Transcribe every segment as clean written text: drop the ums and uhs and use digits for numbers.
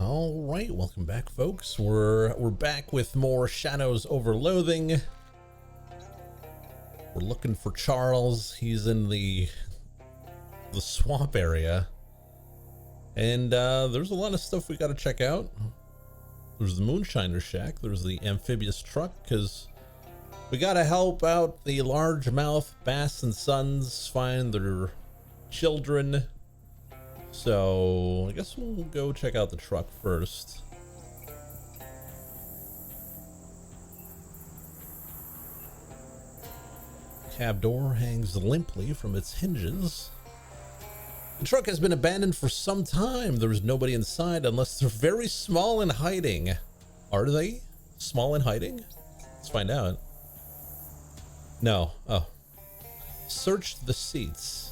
All right, welcome back, folks. We're back with more Shadows over Loathing. We're looking for Charles. He's in the swamp area, and there's a lot of stuff we got to check out. There's the Moonshiner Shack. There's the amphibious truck, because we got to help out the largemouth Bass and Sons find their children. So I guess we'll go check out the truck first. Cab door hangs limply from its hinges. The truck has been abandoned for some time. There's nobody inside unless they're very small and hiding. Are they small and hiding? Let's find out. No. Oh. Search the seats.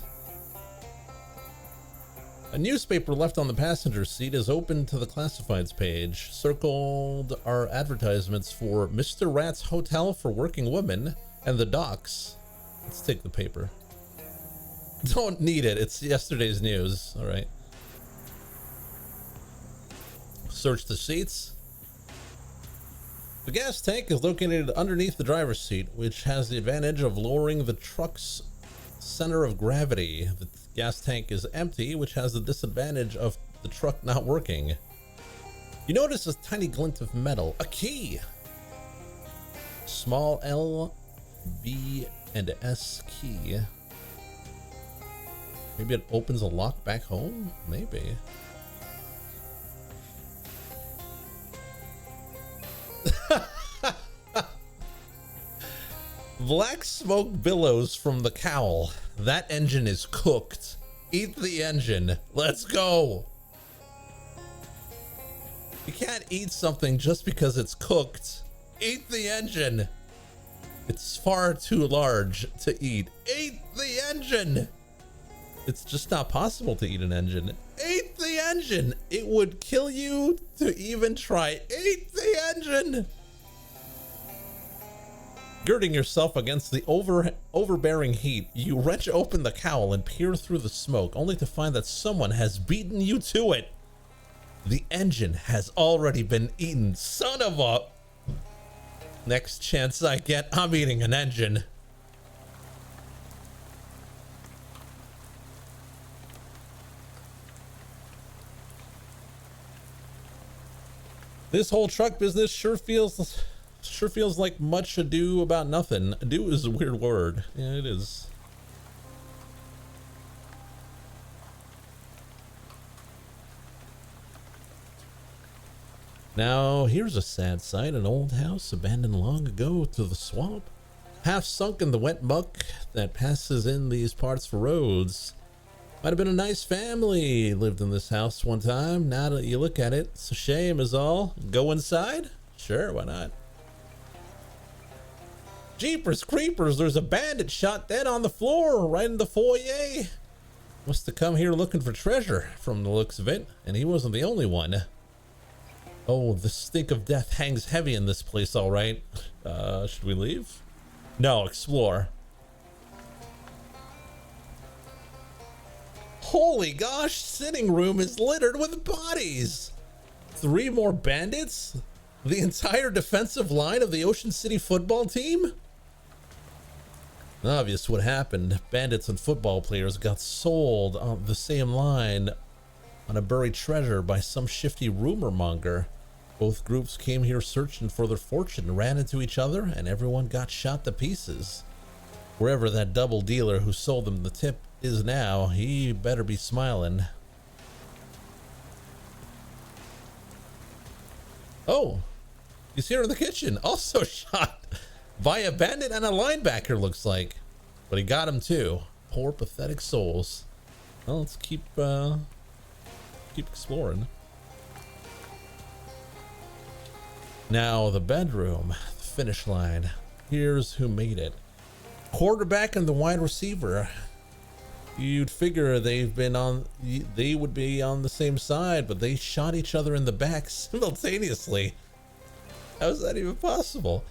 A newspaper left on the passenger seat is open to the classifieds page. Circled are advertisements for Mr. Rat's Hotel for Working Women and the Docks. Let's take the paper. Don't need it. It's yesterday's news. All right. Search the seats. The gas tank is located underneath the driver's seat, which has the advantage of lowering the truck's center of gravity. The gas tank is empty, which has the disadvantage of the truck not working. You notice a tiny glint of metal. A key! Small L, B, and S key. Maybe it opens a lock back home? Maybe. Black smoke billows from the cowl. That engine is cooked. Eat the engine. Let's go. You can't eat something just because it's cooked. Eat the engine. It's far too large to eat. Eat the engine. It's just not possible to eat an engine. Eat the engine. It would kill you to even try. Eat the engine. Girding yourself against the overbearing heat, you wrench open the cowl and peer through the smoke, only to find that someone has beaten you to it. The engine has already been eaten. Son of a... Next chance I get, I'm eating an engine. This whole truck business sure feels like much ado about nothing. Ado is a weird word. Yeah, it is. Now, here's a sad sight. An old house abandoned long ago to the swamp. Half sunk in the wet muck that passes in these parts for roads. Might have been a nice family lived in this house one time. Now that you look at it, it's a shame is all. Go inside? Sure, why not? Jeepers creepers, there's a bandit shot dead on the floor right in the foyer. Must have come here looking for treasure from the looks of it, and he wasn't the only one. Oh, the stink of death hangs heavy in this place, all right. Should we leave? No, explore. Holy gosh, sitting room is littered with bodies. 3 more bandits? The entire defensive line of the Ocean City football team? Obvious what happened. Bandits and football players got sold on the same line on a buried treasure by some shifty rumor monger. Both groups came here searching for their fortune, ran into each other, and everyone got shot to pieces. Wherever that double dealer who sold them the tip is now, he better be smiling. Oh, he's here in the kitchen, also shot by a bandit and a linebacker, looks like. But he got him too. Poor pathetic souls. Well, let's keep exploring. Now the bedroom, the finish line. Here's who made it. Quarterback and the wide receiver. You'd figure they would be on the same side, but they shot each other in the back simultaneously. How is that even possible?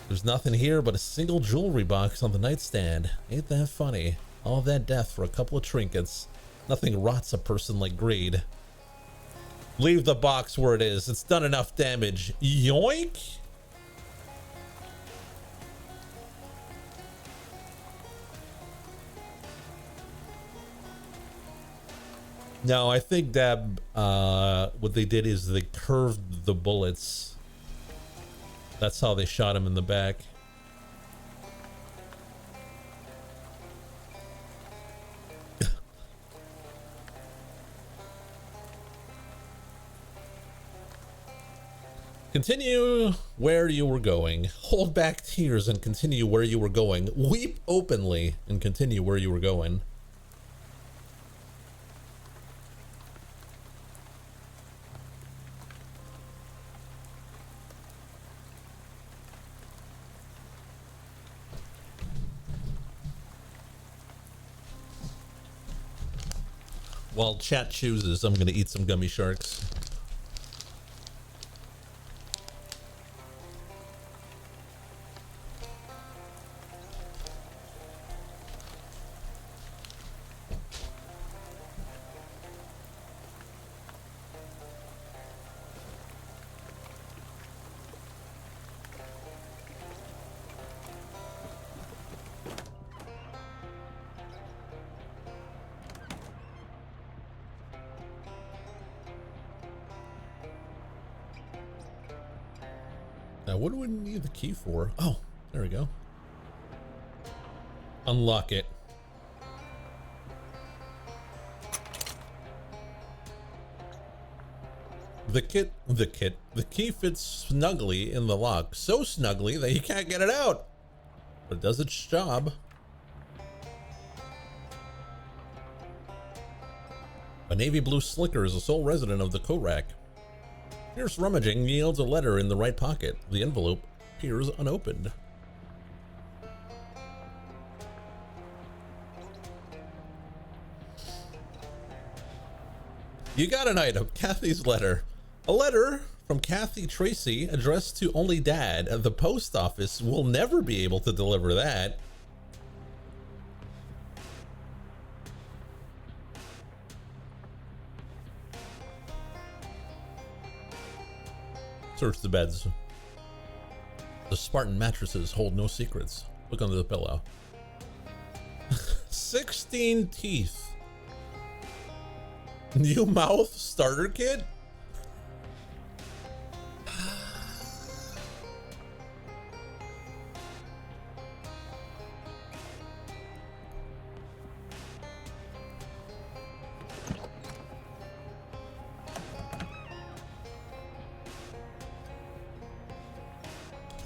There's nothing here but a single jewelry box on the nightstand. Ain't that funny? All that death for a couple of trinkets. Nothing rots a person like greed. Leave the box where it is. It's done enough damage. Yoink! No, I think that what they did is they curved the bullets. That's how they shot him in the back. Continue where you were going. Hold back tears and continue where you were going. Weep openly and continue where you were going. While chat chooses, I'm gonna eat some gummy sharks. Now, what do we need the key for? Oh, there we go. Unlock it. The key fits snugly in the lock. So snugly that you can't get it out. But it does its job. A navy blue slicker is the sole resident of the coat rack. Fierce rummaging yields a letter in the right pocket. The envelope appears unopened. You got an item. Kathy's letter. A letter from Kathy Tracy addressed to only Dad. The post office will never be able to deliver that. Search the beds. The Spartan mattresses hold no secrets. Look under the pillow. 16 teeth. New mouth starter kit?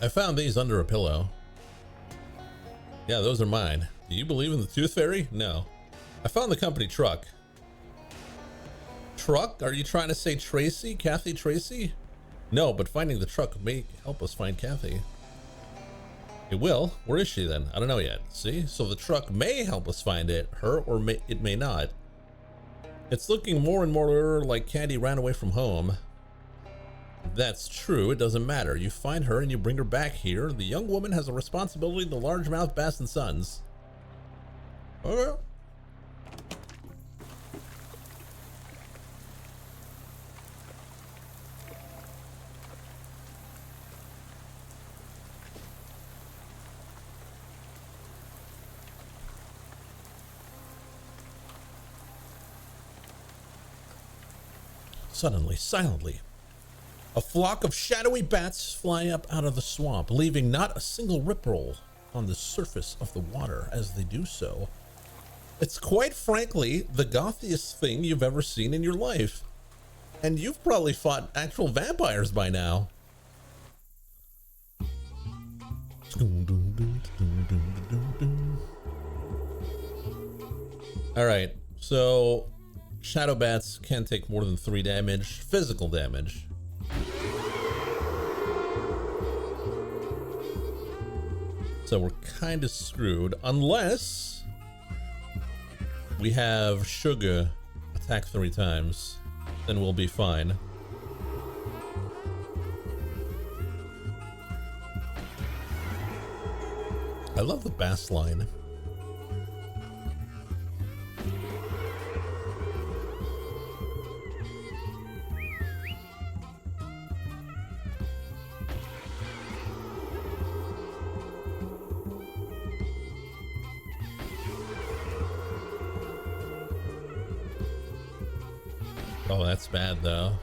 I found these under a pillow. Yeah, those are mine. Do you believe in the Tooth Fairy? No. I found the company truck. Truck? Are you trying to say Tracy? Kathy Tracy? No, but finding the truck may help us find Kathy. It will? Where is she then? I don't know yet. See? So the truck may help us find it, her, or it may not. It's looking more and more like Candy ran away from home. That's true. It doesn't matter. You find her and you bring her back here. The young woman has a responsibility to largemouth bass and sons. Okay. Suddenly, silently, a flock of shadowy bats fly up out of the swamp, leaving not a single ripple on the surface of the water as they do so. It's quite frankly the gothiest thing you've ever seen in your life. And you've probably fought actual vampires by now. Alright, so shadow bats can't take more than 3 damage, physical damage. So we're kind of screwed unless we have Sugar attack 3 times, then we'll be fine. I love the bass line. Oh, that's bad though.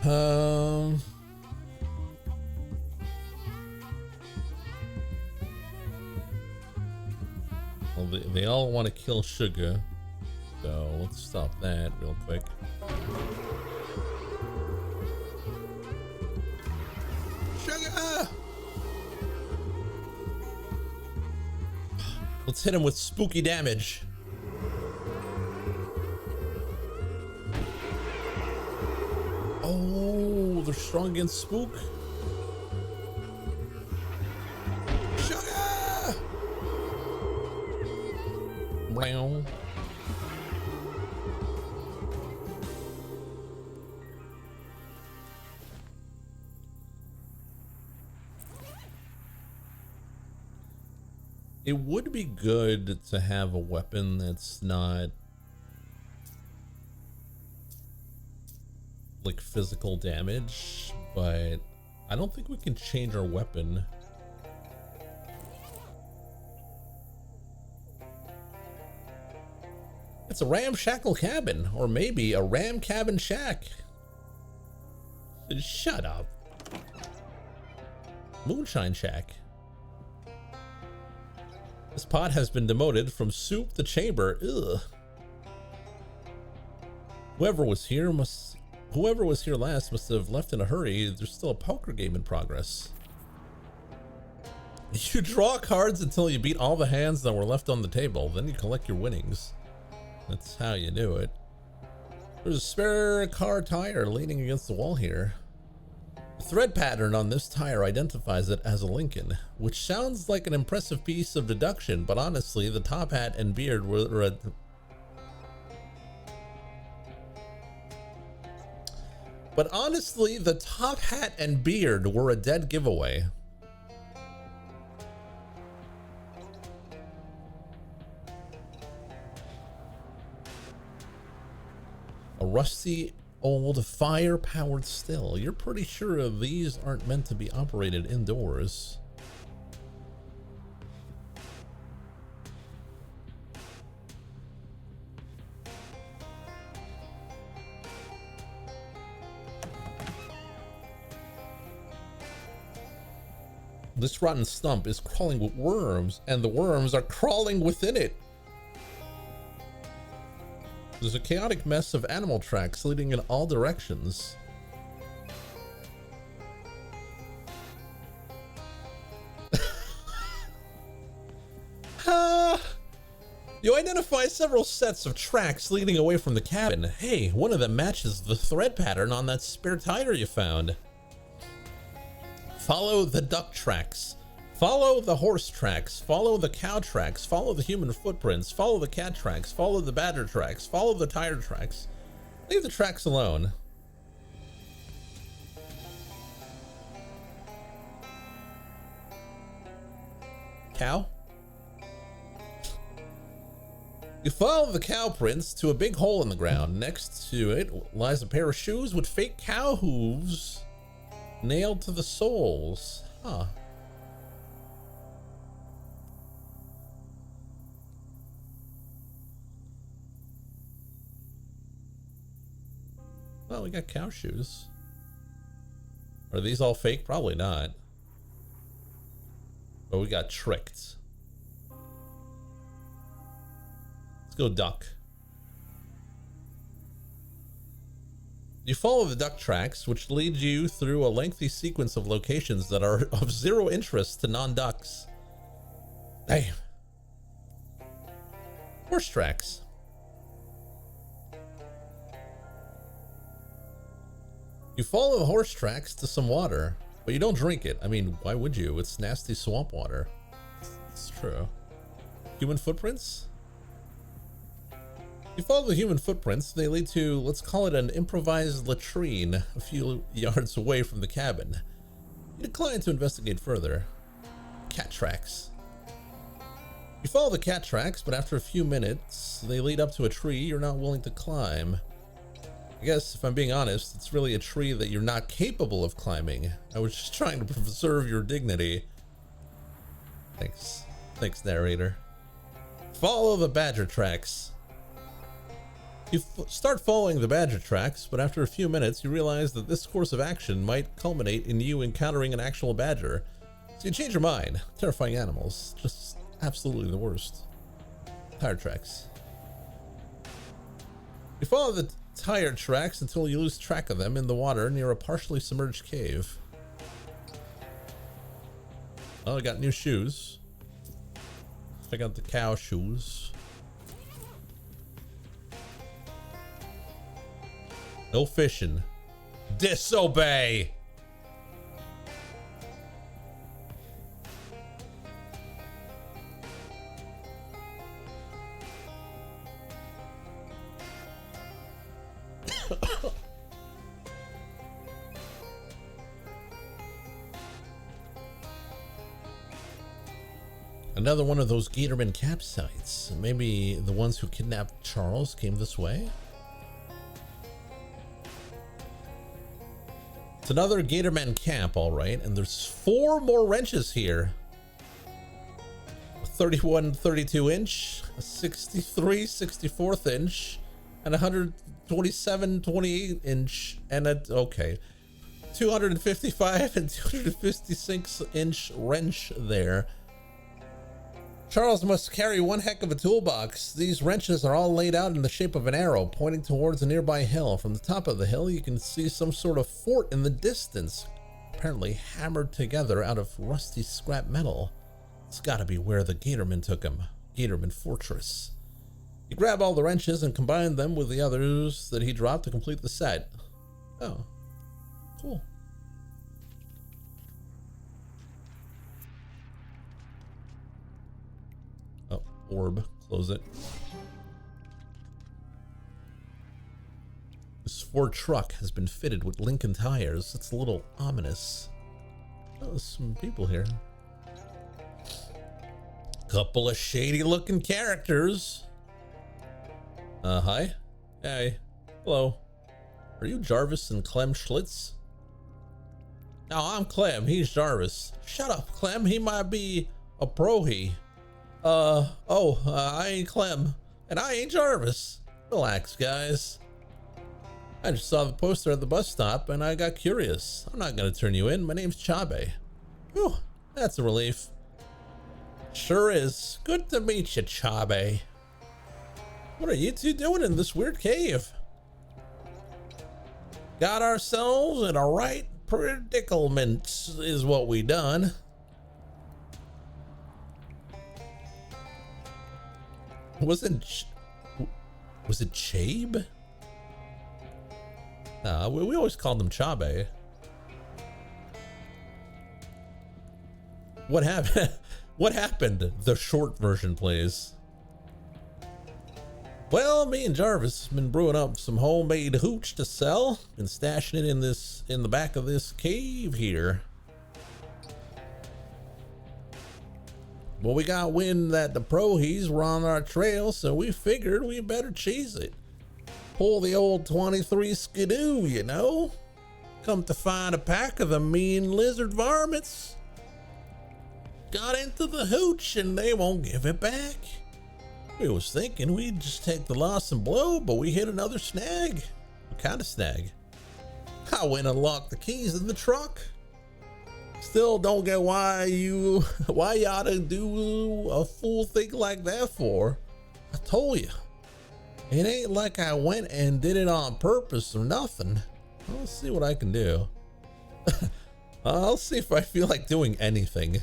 Well, they all want to kill Sugar, so let's stop that real quick. Sugar! Let's hit him with spooky damage. Oh, they're strong against spook. Sugar! Brown. It would be good to have a weapon that's not like physical damage, but I don't think we can change our weapon. It's a ramshackle cabin, or maybe a ram cabin shack. Shut up. Moonshine shack. This pot has been demoted from soup to chamber. Ugh. Whoever was here last must have left in a hurry. There's still a poker game in progress. You draw cards until you beat all the hands that were left on the table. Then you collect your winnings. That's how you do it. There's a spare car tire leaning against the wall here. The thread pattern on this tire identifies it as a Lincoln, which sounds like an impressive piece of deduction, but honestly, the top hat and beard were a... But honestly, the top hat and beard were a dead giveaway. A rusty old fire-powered still. You're pretty sure these aren't meant to be operated indoors. This rotten stump is crawling with worms, and the worms are crawling within it. There's a chaotic mess of animal tracks leading in all directions. You identify several sets of tracks leading away from the cabin. Hey, one of them matches the thread pattern on that spare tire you found. Follow the duck tracks. Follow the horse tracks, follow the cow tracks, follow the human footprints, follow the cat tracks, follow the badger tracks, follow the tire tracks. Leave the tracks alone. Cow? You follow the cow prints to a big hole in the ground. Next to it lies a pair of shoes with fake cow hooves nailed to the soles. Huh. Well, we got cow shoes. Are these all fake? Probably not. But we got tricked. Let's go duck. You follow the duck tracks, which lead you through a lengthy sequence of locations that are of zero interest to non-ducks. Damn. Horse tracks. You follow the horse tracks to some water, but you don't drink it. I mean, why would you? It's nasty swamp water. It's true. Human footprints? You follow the human footprints. They lead to, let's call it an improvised latrine a few yards away from the cabin. You decline to investigate further. Cat tracks. You follow the cat tracks, but after a few minutes, they lead up to a tree you're not willing to climb. I guess, if I'm being honest, it's really a tree that you're not capable of climbing. I was just trying to preserve your dignity. Thanks. Thanks, narrator. Follow the badger tracks. You start following the badger tracks, but after a few minutes you realize that this course of action might culminate in you encountering an actual badger. So you change your mind. Terrifying animals. Just absolutely the worst. Tire tracks. You follow the tire tracks until you lose track of them in the water near a partially submerged cave. Oh, I got new shoes. Check out the cow shoes. No fishing. Disobey! Another one of those Gatorman campsites. Maybe the ones who kidnapped Charles came this way? It's another Gatorman camp, all right, and there's 4 more wrenches here. A 31 32 inch, a 63 64th inch, and a 127 28 inch, and a, okay, 255 and 256 inch wrench there. Charles must carry one heck of a toolbox. These wrenches are all laid out in the shape of an arrow pointing towards a nearby hill. From the top of the hill, you can see some sort of fort in the distance, apparently hammered together out of rusty scrap metal. It's gotta be where the Gatorman took him. Gatorman Fortress. You grab all the wrenches and combine them with the others that he dropped to complete the set. Oh, cool. Orb, close it. This Ford truck has been fitted with Lincoln tires. It's a little ominous. Oh, there's some people here. Couple of shady looking characters. Hi. Hey. Hello. Are you Jarvis and Clem Schlitz? No, I'm Clem. He's Jarvis. Shut up, Clem. He might be a pro-he. I ain't Clem, and I ain't Jarvis. Relax, guys. I just saw the poster at the bus stop, and I got curious. I'm not gonna turn you in. My name's Chabe. Whew, that's a relief. Sure is. Good to meet you, Chabe. What are you two doing in this weird cave? Got ourselves in a right predicament, is what we done. Was it Chabe? We always called him Chabe. What happened? What happened? The short version, please. Well, me and Jarvis been brewing up some homemade hooch to sell and stashing it in the back of this cave here. Well, we got wind that the pro-he's were on our trail, so we figured we better cheese it. Pull the old 23 skidoo, you know? Come to find a pack of the mean lizard varmints. Got into the hooch and they won't give it back. We was thinking we'd just take the loss and blow, but we hit another snag. What kind of snag? I went and locked the keys in the truck. Still don't get why you ought to do a fool thing like that for. I told you, it ain't like I went and did it on purpose or nothing. I'll see what I can do. I'll see if I feel like doing anything.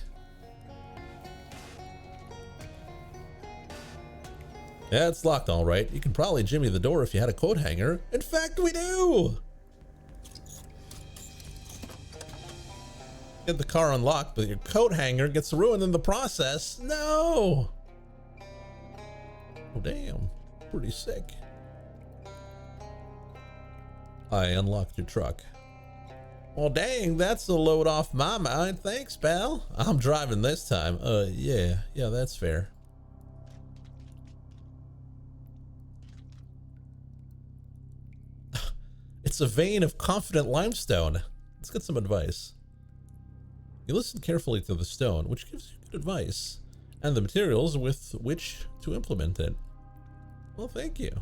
Yeah, it's locked all right. You could probably jimmy the door if you had a coat hanger. In fact, we do. Get the car unlocked, but your coat hanger gets ruined in the process. No! Oh, damn. Pretty sick. I unlocked your truck. Well, dang, that's a load off my mind. Thanks, pal. I'm driving this time. Yeah, that's fair. It's a vein of confident limestone. Let's get some advice. You listen carefully to the stone, which gives you good advice, and the materials with which to implement it. Well, thank you.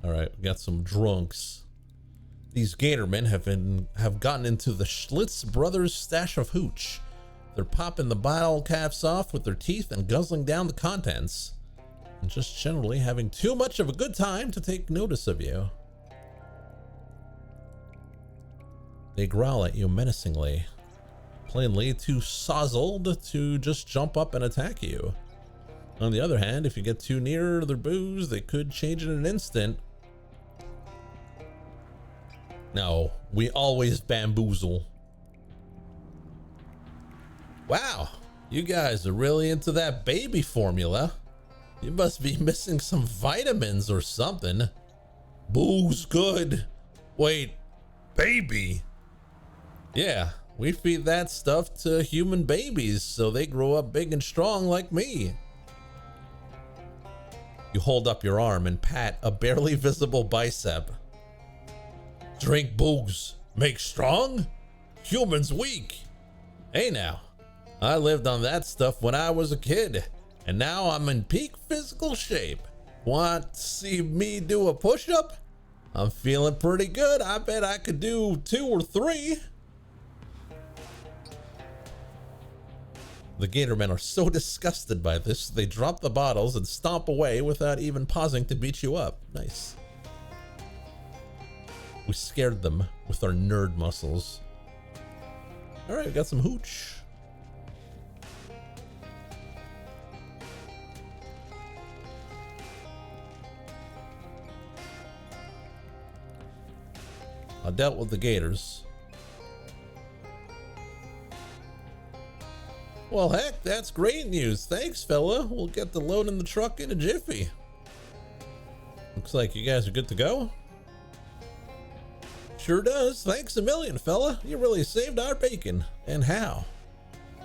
All right, we got some drunks. These gatormen have gotten into the Schlitz brothers' stash of hooch. They're popping the bottle caps off with their teeth and guzzling down the contents. And just generally having too much of a good time to take notice of you. They growl at you menacingly, plainly too sozzled to just jump up and attack you. On the other hand, if you get too near their booze, they could change in an instant. No, we always bamboozle. Wow, you guys are really into that baby formula. You must be missing some vitamins or something. Booze good. Wait, baby? Yeah, we feed that stuff to human babies so they grow up big and strong like me. You hold up your arm and pat a barely visible bicep. Drink booze, make strong? Humans weak. Hey now, I lived on that stuff when I was a kid, and now I'm in peak physical shape. Want to see me do a push-up? I'm feeling pretty good. I bet I could do 2 or 3. The gatormen are so disgusted by this, they drop the bottles and stomp away without even pausing to beat you up. Nice. We scared them with our nerd muscles. All right, we got some hooch. I dealt with the gators. Well, heck, that's great news. Thanks, fella. We'll get the load in the truck in a jiffy. Looks like you guys are good to go. Sure does. Thanks a million, fella. You really saved our bacon. And how?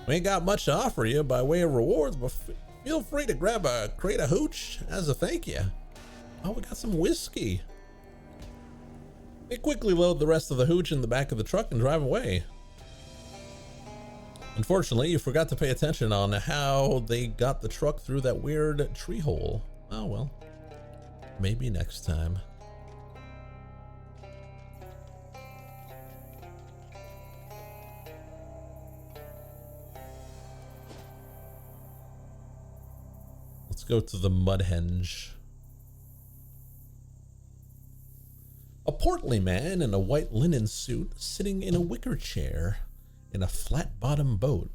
We ain't got much to offer you by way of rewards, but feel free to grab a crate of hooch as a thank you. Oh, we got some whiskey. They quickly load the rest of the hooch in the back of the truck and drive away. Unfortunately, you forgot to pay attention on how they got the truck through that weird tree hole. Oh well, maybe next time. Let's go to the Mudhenge. A portly man in a white linen suit sitting in a wicker chair in a flat-bottomed boat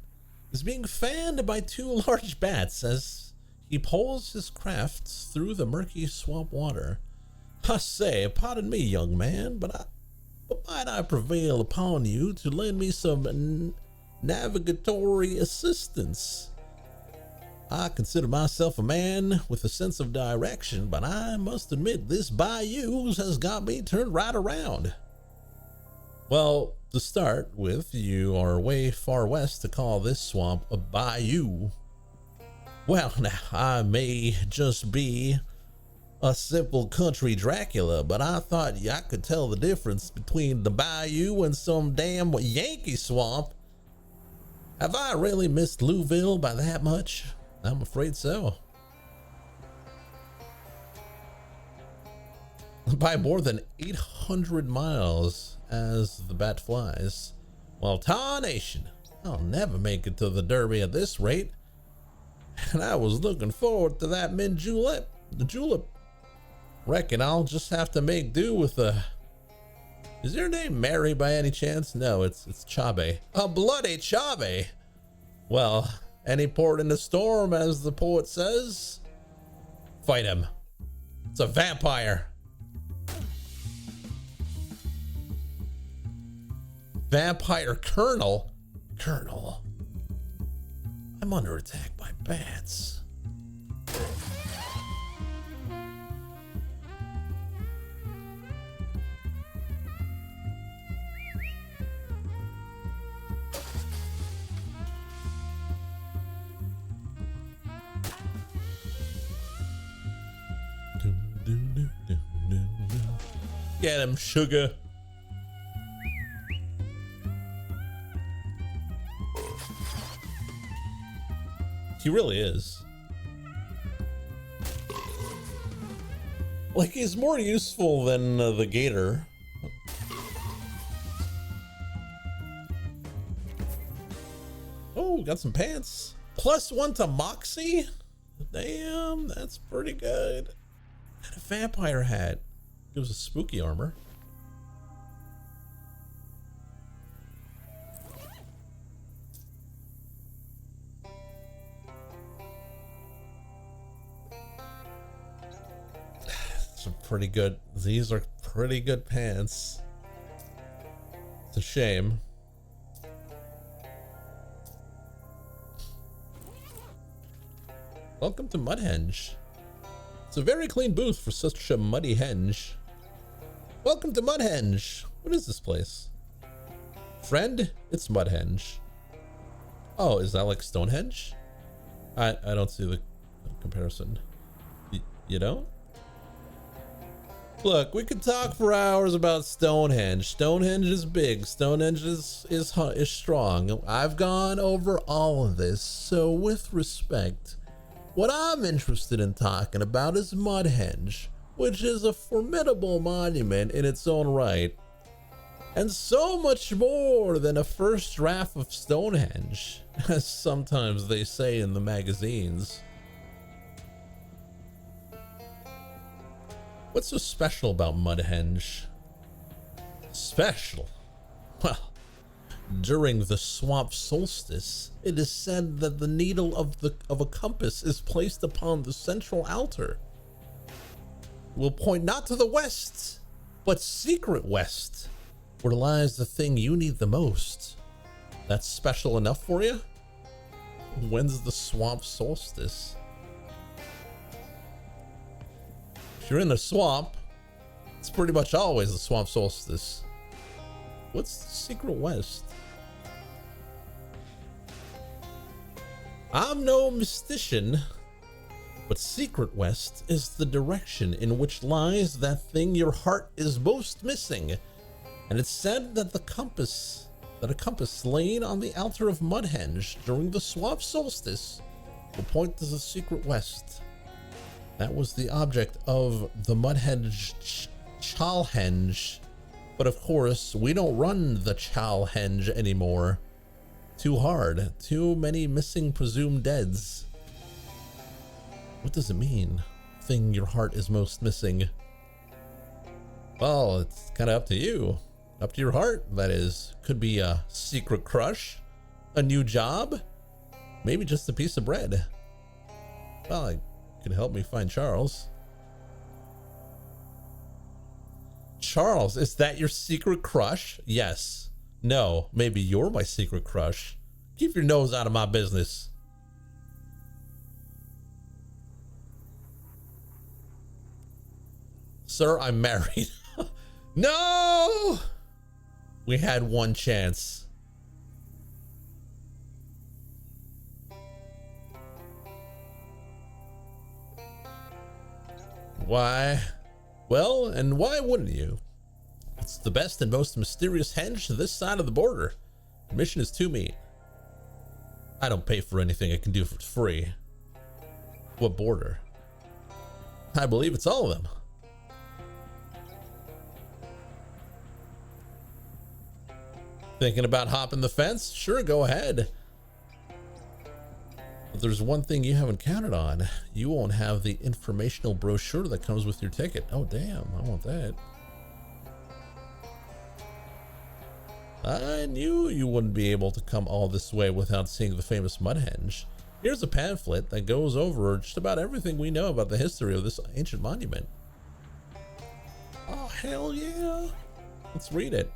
is being fanned by 2 large bats as he poles his craft through the murky swamp water. I say, pardon me, young man, but might I prevail upon you to lend me some navigatory assistance? I consider myself a man with a sense of direction, but I must admit this bayou has got me turned right around. Well, to start with, you are way far west to call this swamp a bayou. Well, now, I may just be a simple country Dracula, but I thought I could tell the difference between the bayou and some damn Yankee swamp. Have I really missed Louisville by that much? I'm afraid so. By more than 800 miles as the bat flies. Well, tarnation, I'll never make it to the Derby at this rate. And I was looking forward to that mint julep. The julep. Reckon I'll just have to make do with a... Is your name Mary by any chance? No, it's Chabe. A bloody Chabe. Well, any port in the storm, as the poet says. Fight him. It's a vampire. Vampire Colonel? Colonel. I'm under attack by bats. Get him, sugar. He really is. Like, he's more useful than the gator. Oh, got some pants. +1 to Moxie? Damn, that's pretty good. And a vampire hat. Gives us spooky armor. Some pretty good. These are pretty good pants. It's a shame. Welcome to Mudhenge. It's a very clean booth for such a muddy henge. Welcome to Mudhenge. What is this place? Friend, it's Mudhenge. Oh, is that like Stonehenge? I don't see the comparison. You don't? Look, we could talk for hours about Stonehenge. Stonehenge is big. Stonehenge is strong. I've gone over all of this, so with respect, what I'm interested in talking about is Mudhenge, which is a formidable monument in its own right, and so much more than a first draft of Stonehenge, as sometimes they say in the magazines. What's so special about Mudhenge? Special? Well, during the swamp solstice, it is said that the needle of a compass is placed upon the central altar. It will point not to the west, but secret west, where lies the thing you need the most. That's special enough for you? When's the swamp solstice? If you're in the swamp, it's pretty much always the swamp solstice. What's the secret west? I'm no mystician, but secret west is the direction in which lies that thing your heart is most missing. And it's said that a compass laying on the altar of Mudhenge during the swamp solstice will point to the secret west. That was the object of the Mudhenge Chalhenge. But of course, we don't run the Chalhenge anymore. Too hard. Too many missing presumed deads. What does it mean? Thing your heart is most missing. Well, it's kind of up to you. Up to your heart, that is. Could be a secret crush, a new job, maybe just a piece of bread. Well, it could help me find Charles. Charles, is that your secret crush? Yes. No, maybe you're my secret crush. Keep your nose out of my business. Sir, I'm married. No! We had one chance. Why? Well, and why wouldn't you? It's the best and most mysterious henge to this side of the border. Admission is to me. I don't pay for anything I can do for free. What border? I believe it's all of them. Thinking about hopping the fence? Sure, go ahead. But there's one thing you haven't counted on. You won't have the informational brochure that comes with your ticket. Oh, damn, I want that. I knew you wouldn't be able to come all this way without seeing the famous Mudhenge. Here's a pamphlet that goes over just about everything we know about the history of this ancient monument. Oh, hell yeah. Let's read it.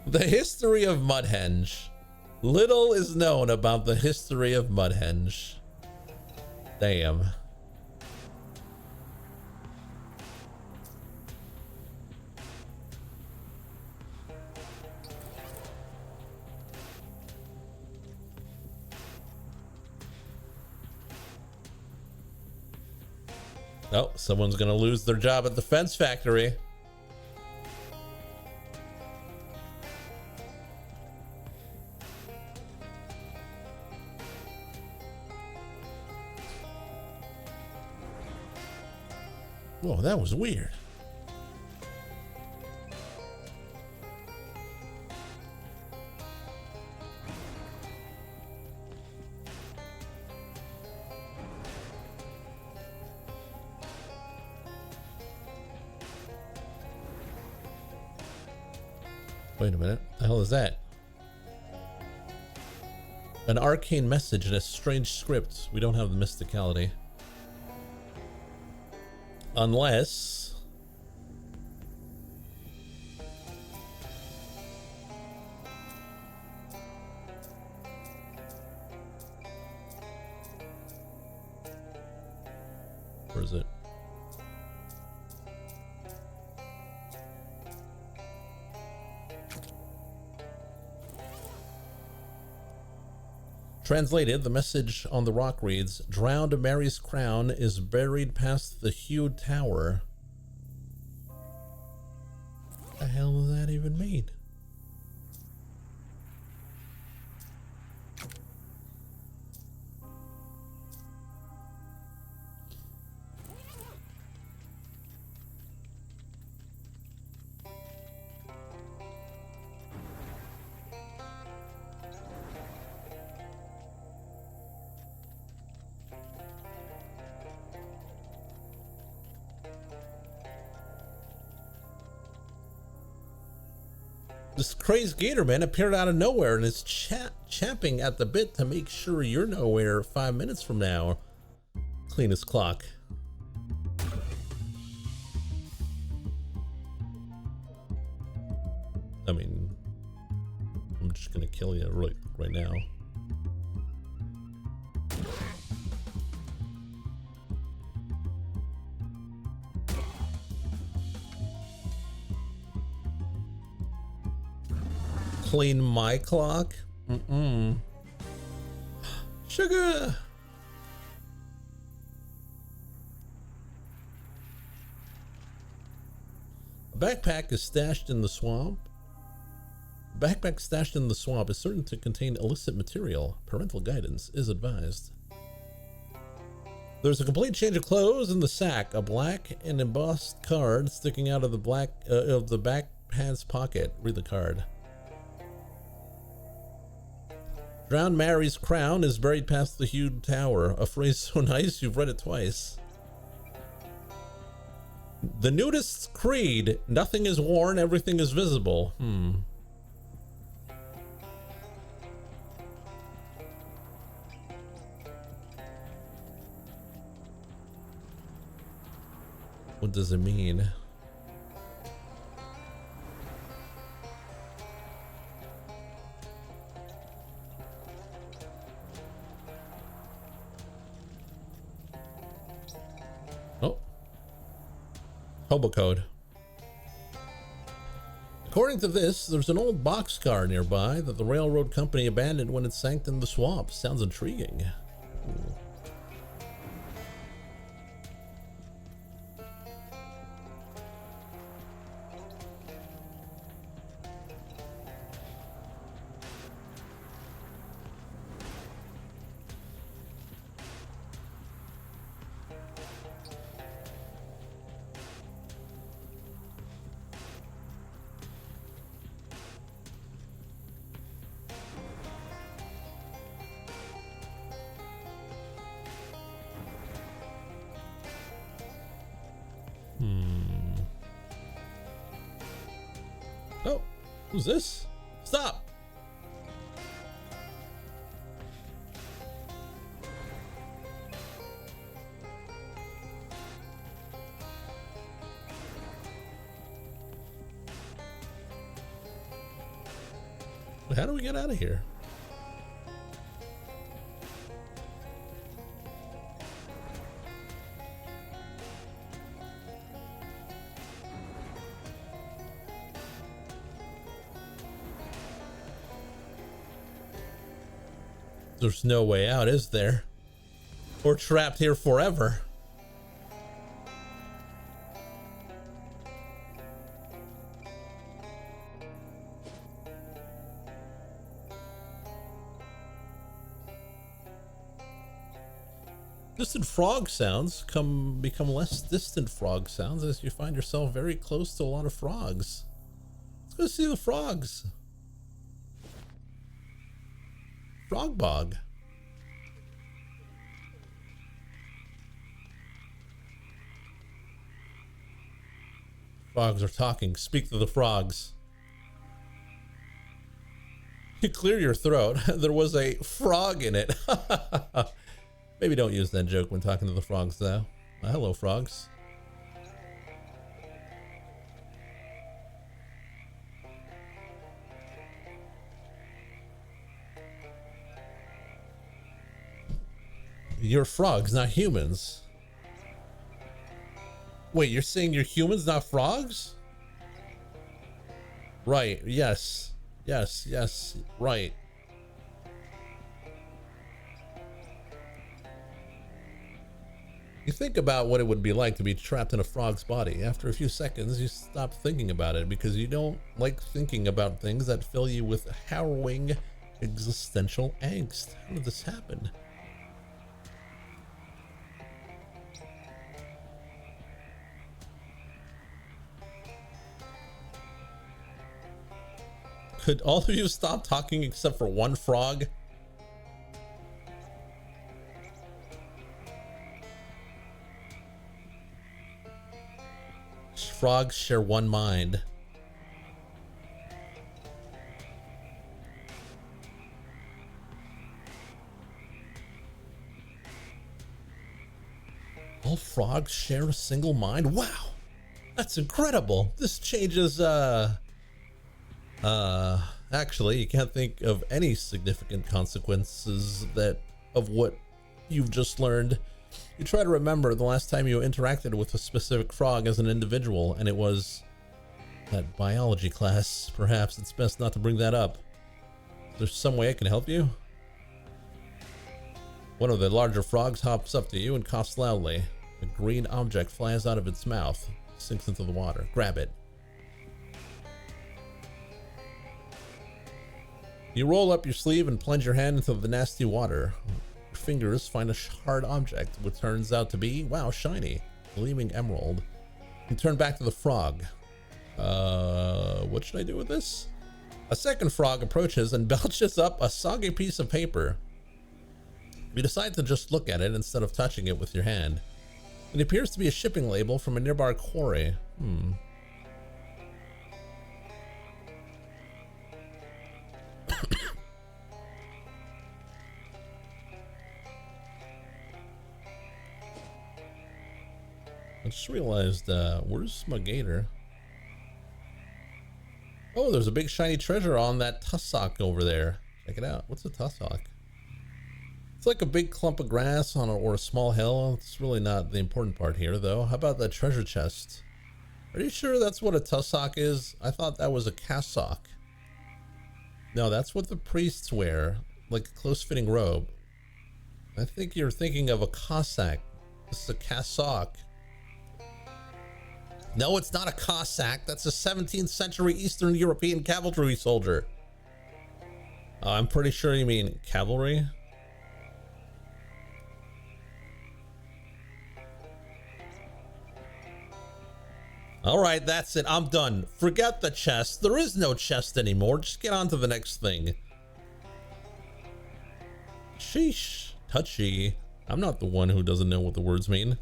The history of Mudhenge. Little is known about the history of Mudhenge. Damn. Oh, someone's gonna lose their job at the fence factory. Whoa, that was weird. Wait a minute. The hell is that? An arcane message in a strange script. We don't have the mysticality. Unless... Where is it? Translated, the message on the rock reads, "Drowned Mary's crown is buried past the hued tower." What the hell does that even mean? This crazed gator man appeared out of nowhere and is champing at the bit to make sure you're nowhere 5 minutes from now. Clean his clock. I mean, I'm just gonna kill you right now. Clean my clock? Sugar! A backpack is stashed in the swamp. A backpack stashed in the swamp is certain to contain illicit material. Parental guidance is advised. There's a complete change of clothes in the sack. A black and embossed card sticking out of the back pants pocket. Read the card. Drowned Mary's crown is buried past the hued tower. A phrase so nice you've read it twice. The nudist's creed. Nothing is worn, everything is visible. What does it mean? Hobo code. According to this, there's an old boxcar nearby that the railroad company abandoned when it sank in the swamp. Sounds intriguing. Ooh. Oh, who's this? Stop! How do we get out of here? There's no way out, is there? We're trapped here forever. Distant frog sounds become less distant frog sounds as you find yourself very close to a lot of frogs. Let's go see the frogs. Frog bog. Frogs are talking. Speak to the frogs. You clear your throat. There was a frog in it. Maybe don't use that joke when talking to the frogs, though. Hello, frogs. You're frogs, not humans. Wait, you're saying you're humans, not frogs? Right, yes. Yes, yes, right. You think about what it would be like to be trapped in a frog's body. After a few seconds, you stop thinking about it because you don't like thinking about things that fill you with harrowing existential angst. How did this happen? Could all of you stop talking except for one frog? Frogs share one mind. All frogs share a single mind? Wow! That's incredible! This changes, actually, you can't think of any significant consequences of what you've just learned. You try to remember the last time you interacted with a specific frog as an individual, and it was that biology class. Perhaps it's best not to bring that up. Is there some way I can help you? One of the larger frogs hops up to you and coughs loudly. A green object flies out of its mouth, sinks into the water. Grab it. You roll up your sleeve and plunge your hand into the nasty water. Your fingers find a hard object, which turns out to be, wow, shiny, gleaming emerald. You turn back to the frog. What should I do with this? A second frog approaches and belches up a soggy piece of paper. You decide to just look at it instead of touching it with your hand. It appears to be a shipping label from a nearby quarry. I just realized, where's my gator? Oh, there's a big shiny treasure on that tussock over there. Check it out. What's a tussock? It's like a big clump of grass or a small hill. It's really not the important part here, though. How about that treasure chest? Are you sure that's what a tussock is? I thought that was a cassock. No, that's what the priests wear, like a close-fitting robe. I think you're thinking of a Cossack. This is a cassock. No, it's not a Cossack. That's a 17th century Eastern European cavalry soldier. I'm pretty sure you mean cavalry. All right, that's it. I'm done. Forget the chest. There is no chest anymore. Just get on to the next thing. Sheesh. Touchy. I'm not the one who doesn't know what the words mean.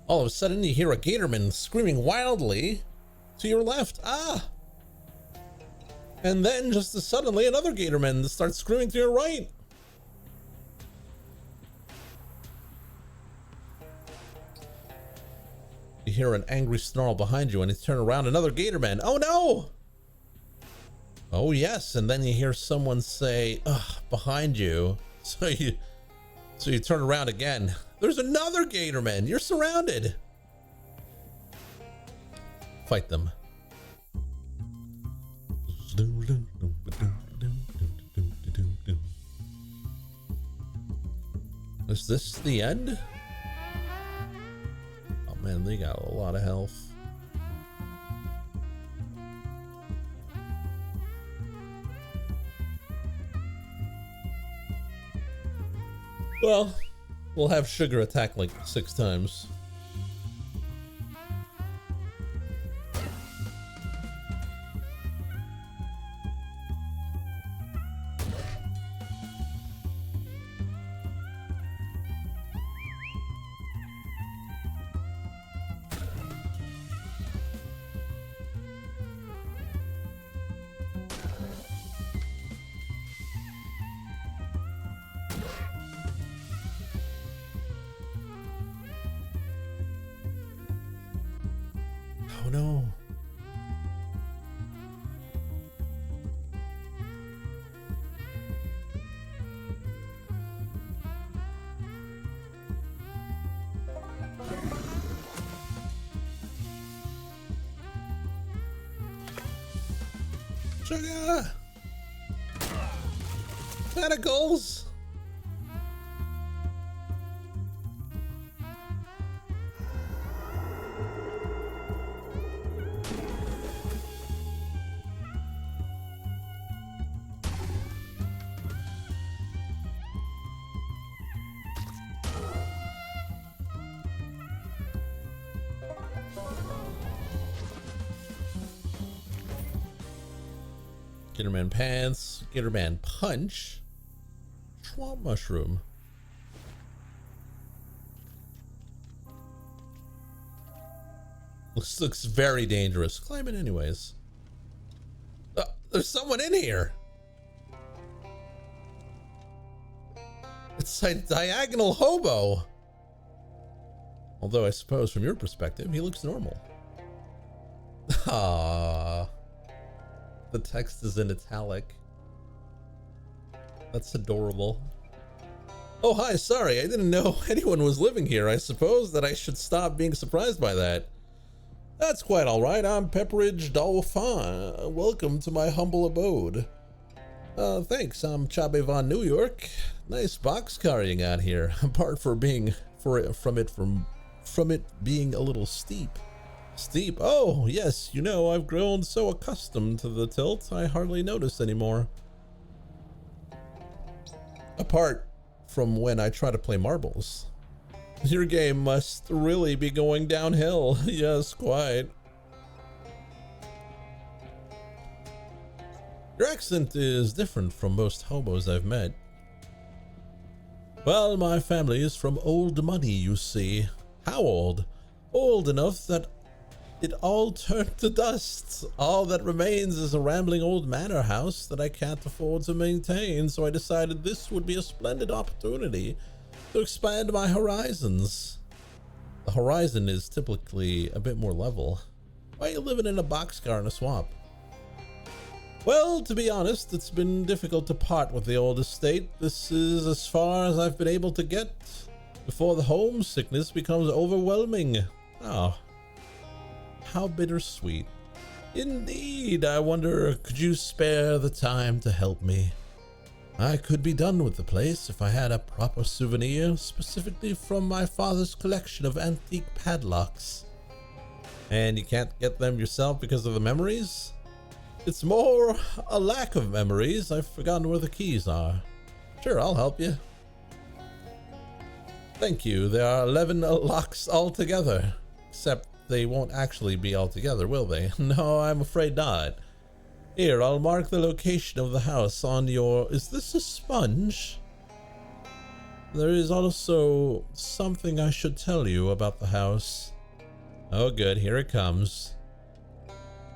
All of a sudden, you hear a gatorman screaming wildly to your left. Ah! And then, just as suddenly, another gatorman starts screaming to your right. You hear an angry snarl behind you, and you turn around. Another gatorman. Oh no! Oh yes, and then you hear someone say, "Ugh," behind you. So you turn around again. There's another Gatorman. You're surrounded. Fight them. Is this the end? Oh man, they got a lot of health. Well, we'll have Sugar attack like 6 times. Oh no. Sugar! Tentacles! Gatorman pants, Gatorman punch, swamp mushroom. Looks very dangerous. Climb it anyways. There's someone in here. It's a diagonal hobo. Although I suppose from your perspective, he looks normal. Ah. The text is in italic. That's adorable. Oh, hi, sorry, I didn't know anyone was living here. I suppose that I should stop being surprised by that. That's quite all right. I'm Pepperidge Dauphin. Welcome to my humble abode. Thanks. I'm Chabe Von New York. Nice boxcar you got here. Apart from it being a little steep. Steep? Oh, yes, you know, I've grown so accustomed to the tilt, I hardly notice anymore. Apart from when I try to play marbles. Your game must really be going downhill. Yes, quite. Your accent is different from most hobos I've met. Well, my family is from old money, you see. How old? Old enough that it all turned to dust. All that remains is a rambling old manor house that I can't afford to maintain, so I decided this would be a splendid opportunity to expand my horizons. The horizon is typically a bit more level. Why are you living in a boxcar in a swamp? Well, to be honest, it's been difficult to part with the old estate. This is as far as I've been able to get before the homesickness becomes overwhelming. Oh. How bittersweet. Indeed, I wonder, could you spare the time to help me? I could be done with the place if I had a proper souvenir, specifically from my father's collection of antique padlocks. And you can't get them yourself because of the memories? It's more a lack of memories. I've forgotten where the keys are. Sure, I'll help you. Thank you. There are 11 locks altogether, except they won't actually be all together, will they? No, I'm afraid not. Here, I'll mark the location of the house on your... Is this a sponge? There is also something I should tell you about the house. Oh good, here it comes.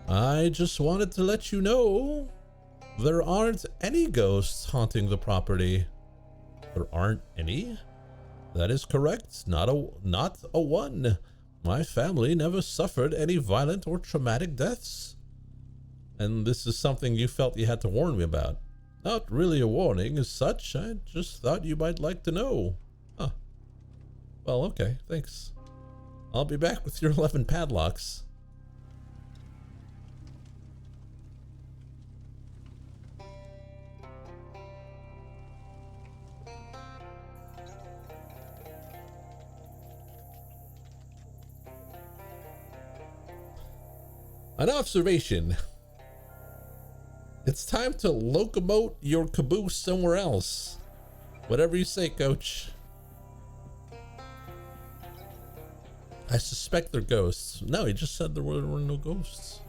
I just wanted to let you know there aren't any ghosts haunting the property. There aren't any? That is correct. Not a one. My family never suffered any violent or traumatic deaths. And this is something you felt you had to warn me about. Not really a warning as such, I just thought you might like to know. Well, okay, thanks. I'll be back with your 11 padlocks. An observation. It's time to locomote your caboose somewhere else. Whatever you say, coach. I suspect they're ghosts. No, he just said there were no ghosts.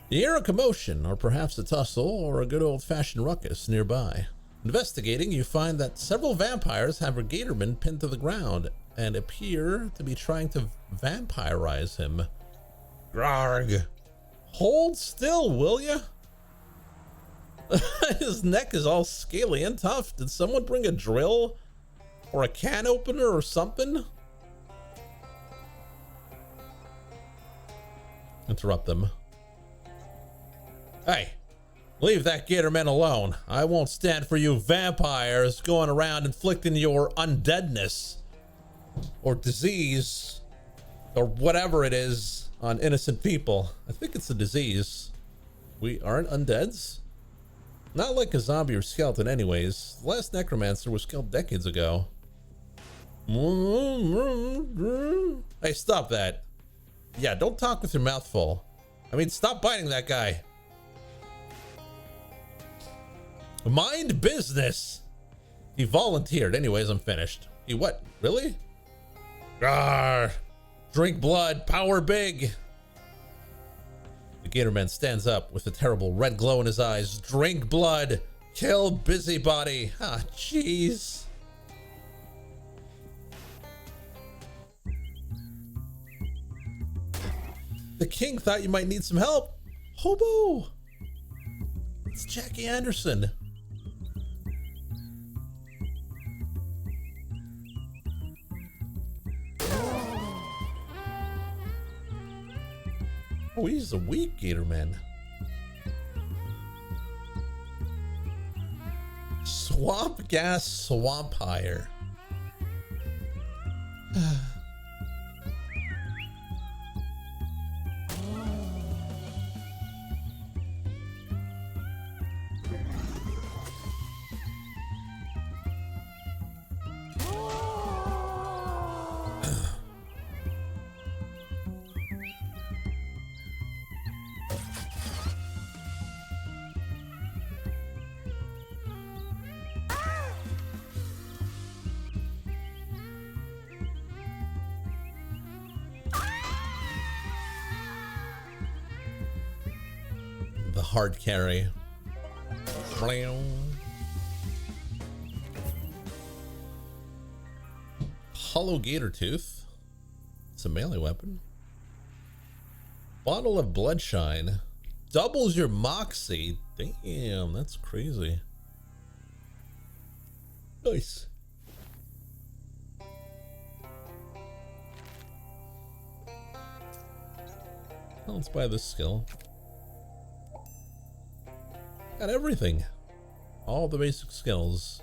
You hear a commotion, or perhaps a tussle, or a good old-fashioned ruckus nearby. Investigating, you find that several vampires have a gatorman pinned to the ground and appear to be trying to vampirize him. Grarg. Hold still, will ya? His neck is all scaly and tough. Did someone bring a drill? Or a can opener or something? Interrupt them. Hey, leave that gatorman alone. I won't stand for you vampires going around inflicting your undeadness or disease or whatever it is on innocent people. I think it's a disease. We aren't undeads? Not like a zombie or skeleton anyways. The last necromancer was killed decades ago. Hey, stop that. Yeah, don't talk with your mouth full. I mean, stop biting that guy. Mind business. He volunteered. Anyways, I'm finished. He what? Really? Rawr. Drink blood. Power big. The gatorman stands up with a terrible red glow in his eyes. Drink blood. Kill busybody. Ah, jeez. The king thought you might need some help. Hobo. It's Jackie Anderson. Oh, he's a weak gatorman. Swamp gas swampire. The hard carry. Hollow gator tooth. It's a melee weapon. Bottle of bloodshine. Doubles your moxie. Damn, that's crazy. Nice. Well, let's buy this skill. Got everything. All the basic skills.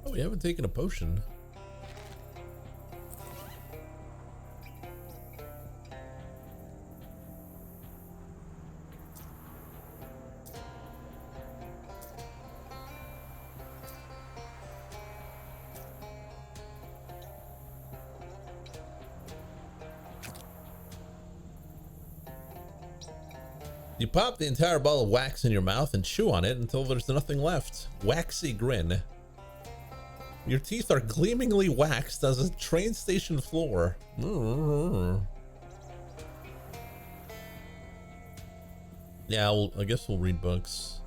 Oh, we haven't taken a potion. You pop the entire ball of wax in your mouth and chew on it until there's nothing left. Waxy grin. Your teeth are gleamingly waxed as a train station floor. Yeah, I guess we'll read books.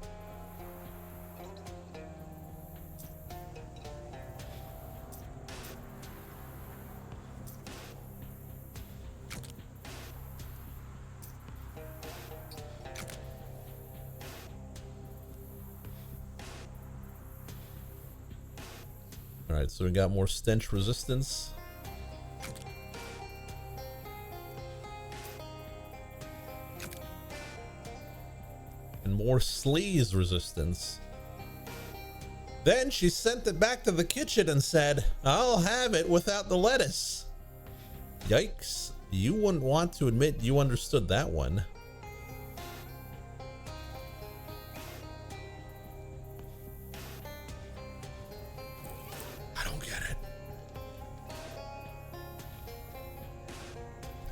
Alright, so we got more stench resistance. or sleaze resistance. Then she sent it back to the kitchen and said, "I'll have it without the lettuce." Yikes, you wouldn't want to admit you understood that one. I don't get it.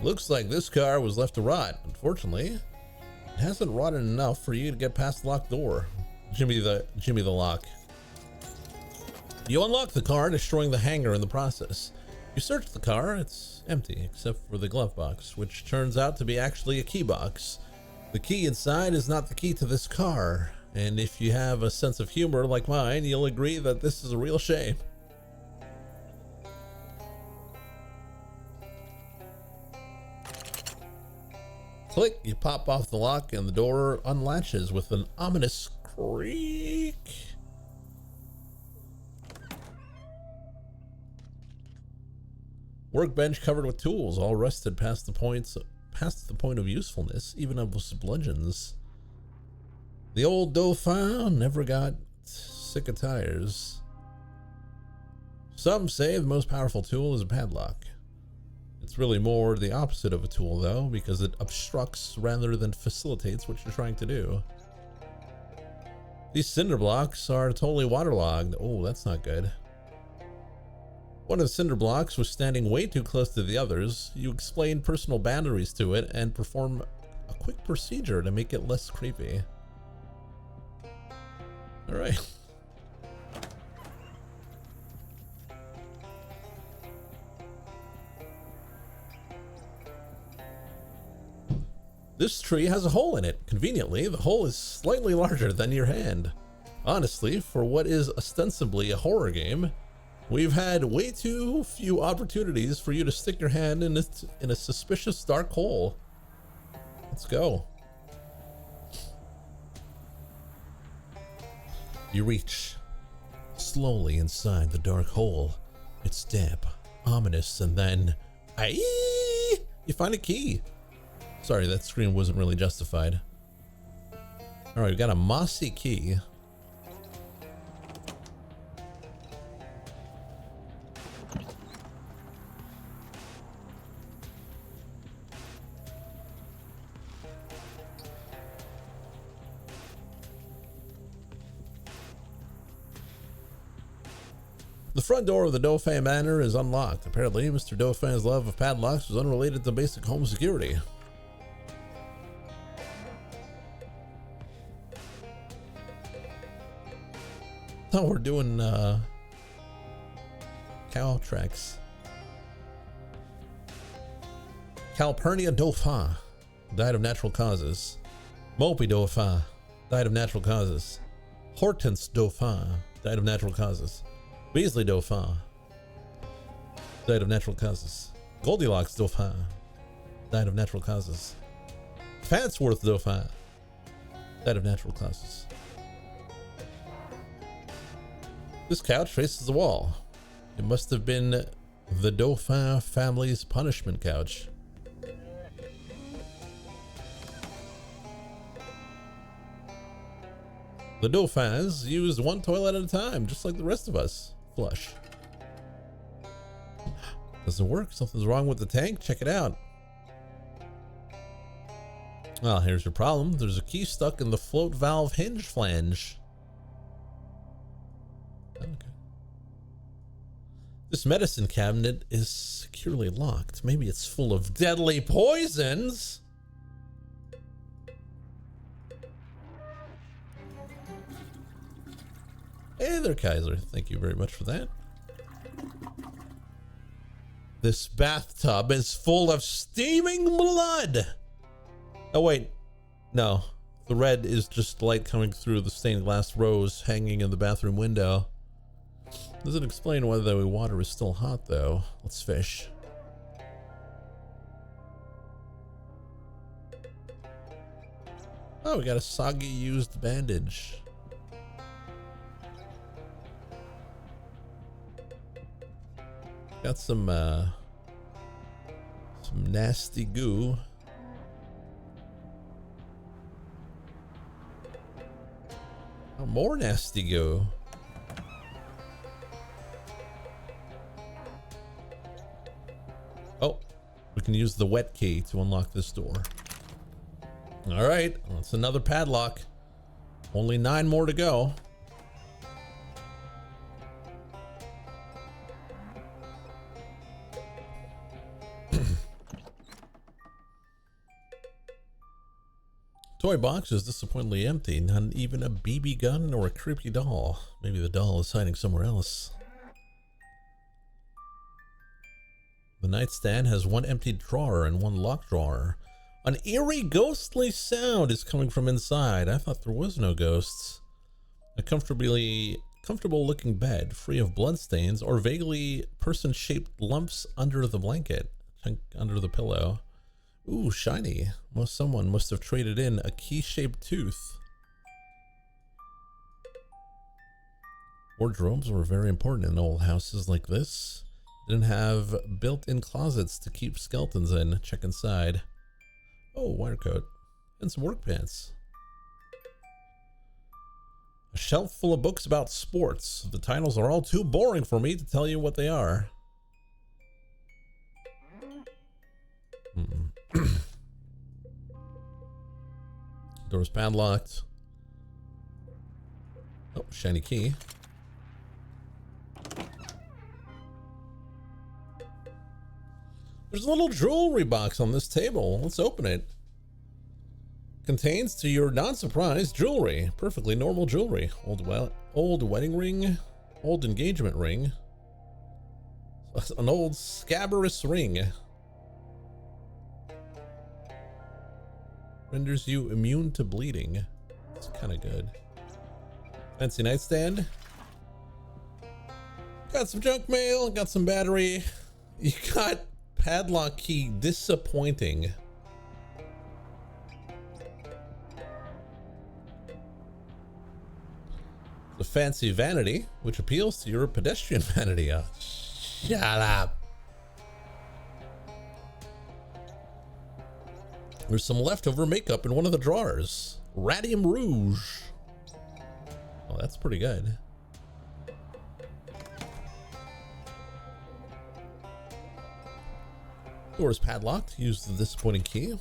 Looks like this car was left to rot. Unfortunately, it hasn't rotted enough for you to get past the locked door. Jimmy the lock. You unlock the car, destroying the hangar in the process. You search the car, it's empty except for the glove box, which turns out to be actually a key box. The key inside is not the key to this car, and if you have a sense of humor like mine, you'll agree that this is a real shame. Click, you pop off the lock and the door unlatches with an ominous creak. Workbench covered with tools, all rusted past the point of usefulness, even of bludgeons. The old Dauphin never got sick of tires. Some say the most powerful tool is a padlock. It's really more the opposite of a tool, though, because it obstructs rather than facilitates what you're trying to do. These cinder blocks are totally waterlogged. Oh, that's not good. One of the cinder blocks was standing way too close to the others. You explain personal boundaries to it and perform a quick procedure to make it less creepy. All right. This tree has a hole in it. Conveniently, the hole is slightly larger than your hand. Honestly, for what is ostensibly a horror game, we've had way too few opportunities for you to stick your hand in a suspicious dark hole. Let's go. You reach slowly inside the dark hole. It's damp, ominous, and then you find a key. Sorry, that screen wasn't really justified. All right, we got a mossy key. The front door of the Dauphin Manor is unlocked. Apparently, Mr. Dauphin's love of padlocks was unrelated to basic home security. Oh, we're doing cow tracks. Calpurnia Dauphin died of natural causes. Mopey Dauphin died of natural causes. Hortense Dauphin died of natural causes. Beasley Dauphin died of natural causes. Goldilocks Dauphin died of natural causes. Fansworth Dauphin died of natural causes. This couch faces the wall. It must have been the Dauphin family's punishment couch. The Dauphins used one toilet at a time, just like the rest of us. Flush. Doesn't work. Something's wrong with the tank. Check it out. Well, here's your problem. There's a key stuck in the float valve hinge flange. Okay. This medicine cabinet is securely locked. Maybe it's full of deadly poisons. Hey there, Kaiser. Thank you very much for that. This bathtub is full of steaming blood. Oh, wait. No. The red is just light coming through the stained glass rose hanging in the bathroom window. Doesn't explain whether the water is still hot, though. Let's fish. Oh, we got a soggy used bandage. Got some nasty goo. More nasty go. Oh, we can use the wet key to unlock this door. All right, that's another padlock. Only 9 more to go. Toy box is disappointingly empty. Not even a BB gun or a creepy doll. Maybe the doll is hiding somewhere else. The nightstand has 1 empty drawer and 1 locked drawer. An eerie, ghostly sound is coming from inside. I thought there was no ghosts. A comfortable looking bed, free of bloodstains or vaguely person-shaped lumps under the blanket, under the pillow. Ooh, shiny. Someone must have traded in a key-shaped tooth. Wardrobes were very important in old houses like this. Didn't have built-in closets to keep skeletons in. Check inside. Oh, wire coat. And some work pants. A shelf full of books about sports. The titles are all too boring for me to tell you what they are. Door's padlocked. Oh, shiny key. There's a little jewelry box on this table. Let's open it. Contains, to your non-surprise, jewelry. Perfectly normal jewelry. Old wedding ring. Old engagement ring. An old scabrous ring. Renders you immune to bleeding. It's kind of good. Fancy nightstand. Got some junk mail. Got some battery. You got padlock key. Disappointing. The fancy vanity, which appeals to your pedestrian vanity. Oh, shut up. There's some leftover makeup in one of the drawers. Radium Rouge. Oh, that's pretty good. Door's padlocked. Use the disappointing key.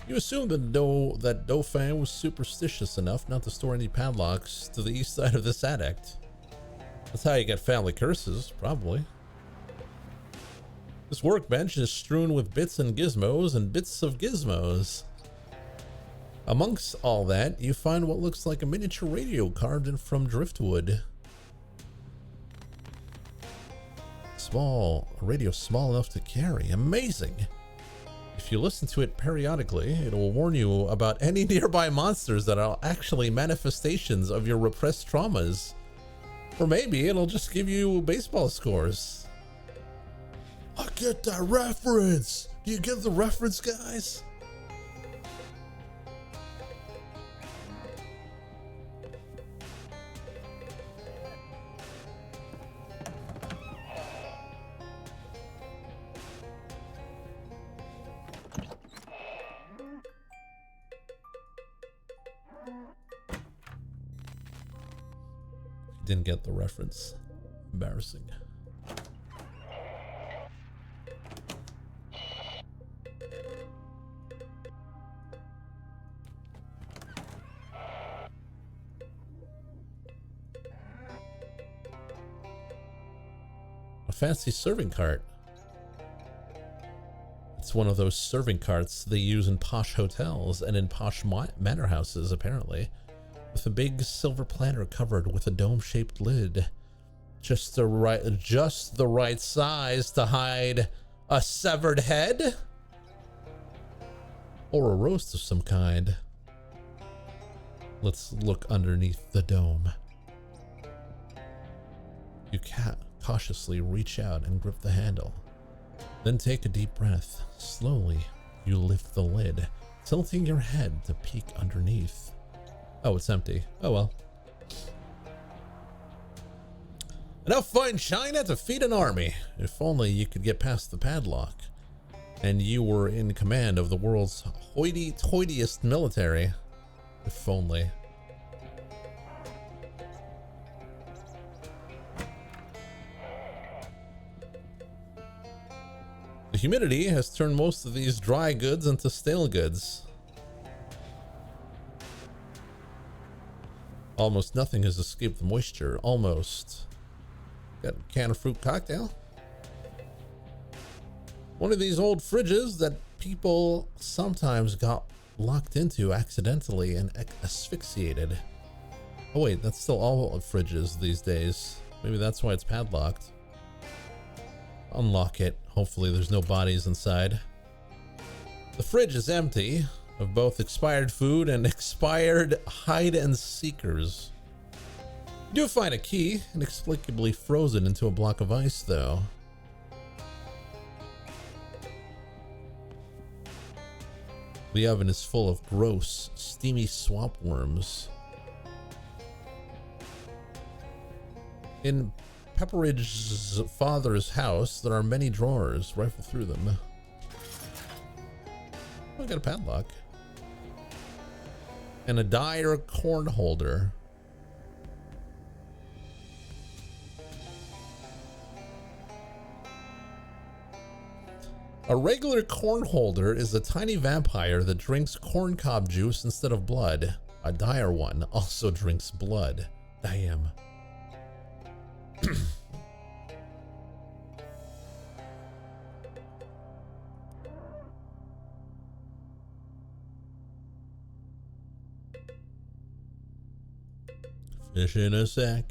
You assume that Dauphin was superstitious enough not to store any padlocks to the east side of this attic. That's how you get family curses, probably. This workbench is strewn with bits and gizmos and bits of gizmos. Amongst all that, you find what looks like a miniature radio carved in from driftwood. A radio small enough to carry. Amazing! If you listen to it periodically, it will warn you about any nearby monsters that are actually manifestations of your repressed traumas. Or maybe it'll just give you baseball scores. I get that reference! Do you get the reference, guys? Didn't get the reference. Embarrassing. A fancy serving cart. It's one of those serving carts they use in posh hotels and in posh manor houses, apparently. With a big silver platter covered with a dome-shaped lid. Just the right size to hide a severed head? Or a roast of some kind. Let's look underneath the dome. You cautiously reach out and grip the handle. Then take a deep breath. Slowly, you lift the lid, tilting your head to peek underneath. Oh, it's empty. Oh well. Enough fine china to feed an army. If only you could get past the padlock. and you were in command of the world's hoity-toityest military. If only. The humidity has turned most of these dry goods into stale goods. Almost nothing has escaped the moisture. Almost. Got a can of fruit cocktail. One of these old fridges that people sometimes got locked into accidentally and asphyxiated. Oh wait, that's still all fridges these days. Maybe that's why it's padlocked. Unlock it. Hopefully there's no bodies inside. The fridge is empty of both expired food and expired hide and seekers. You do find a key, inexplicably frozen into a block of ice though. The oven is full of gross, steamy swamp worms. In Pepperidge's father's house, there are many drawers. Rifle through them. Oh, I got a padlock. And a dire corn holder. A regular corn holder is a tiny vampire that drinks corncob juice instead of blood. A dire one also drinks blood. Damn. Fish in a sack.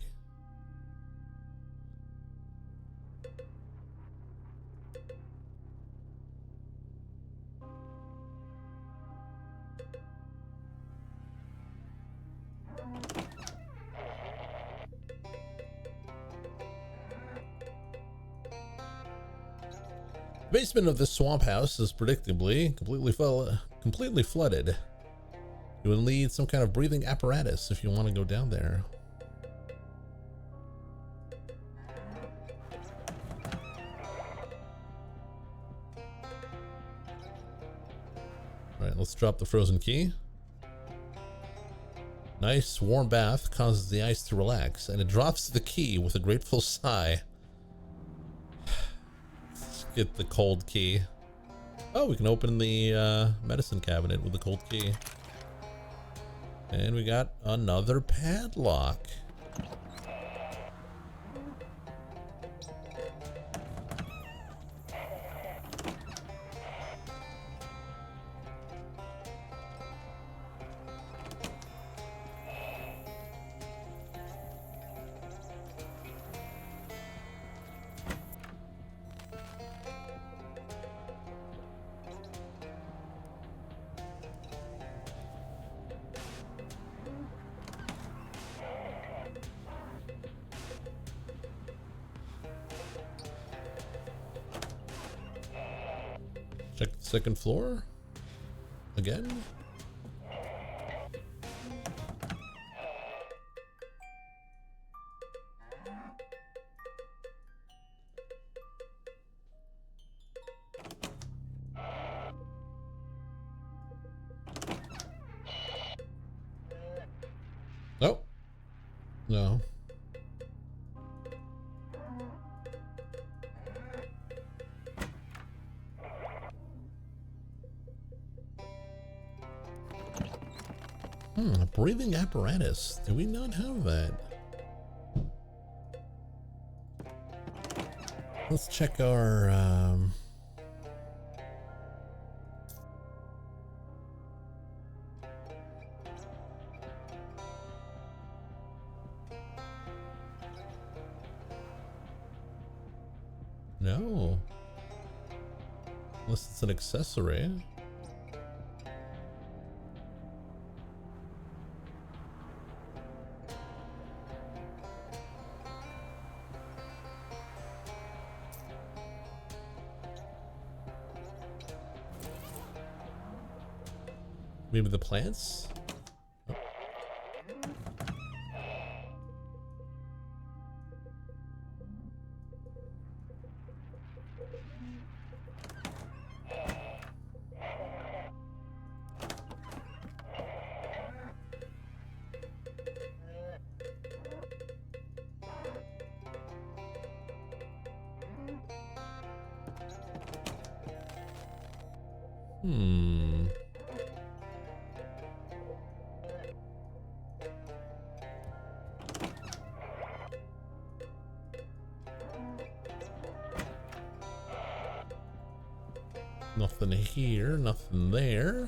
The basement of this swamp house is predictably completely flooded. You will need some kind of breathing apparatus if you want to go down there. All right, let's drop the frozen key. Nice warm bath causes the ice to relax, and it drops the key with a grateful sigh. Let's get the cold key. Oh, we can open the medicine cabinet with the cold key. And we got another padlock. Check the second floor. Again. Oh. No. A breathing apparatus. Do we not have that? Let's check our no. Unless it's an accessory. Maybe the plants? Oh. Hmm. Nothing here, nothing there.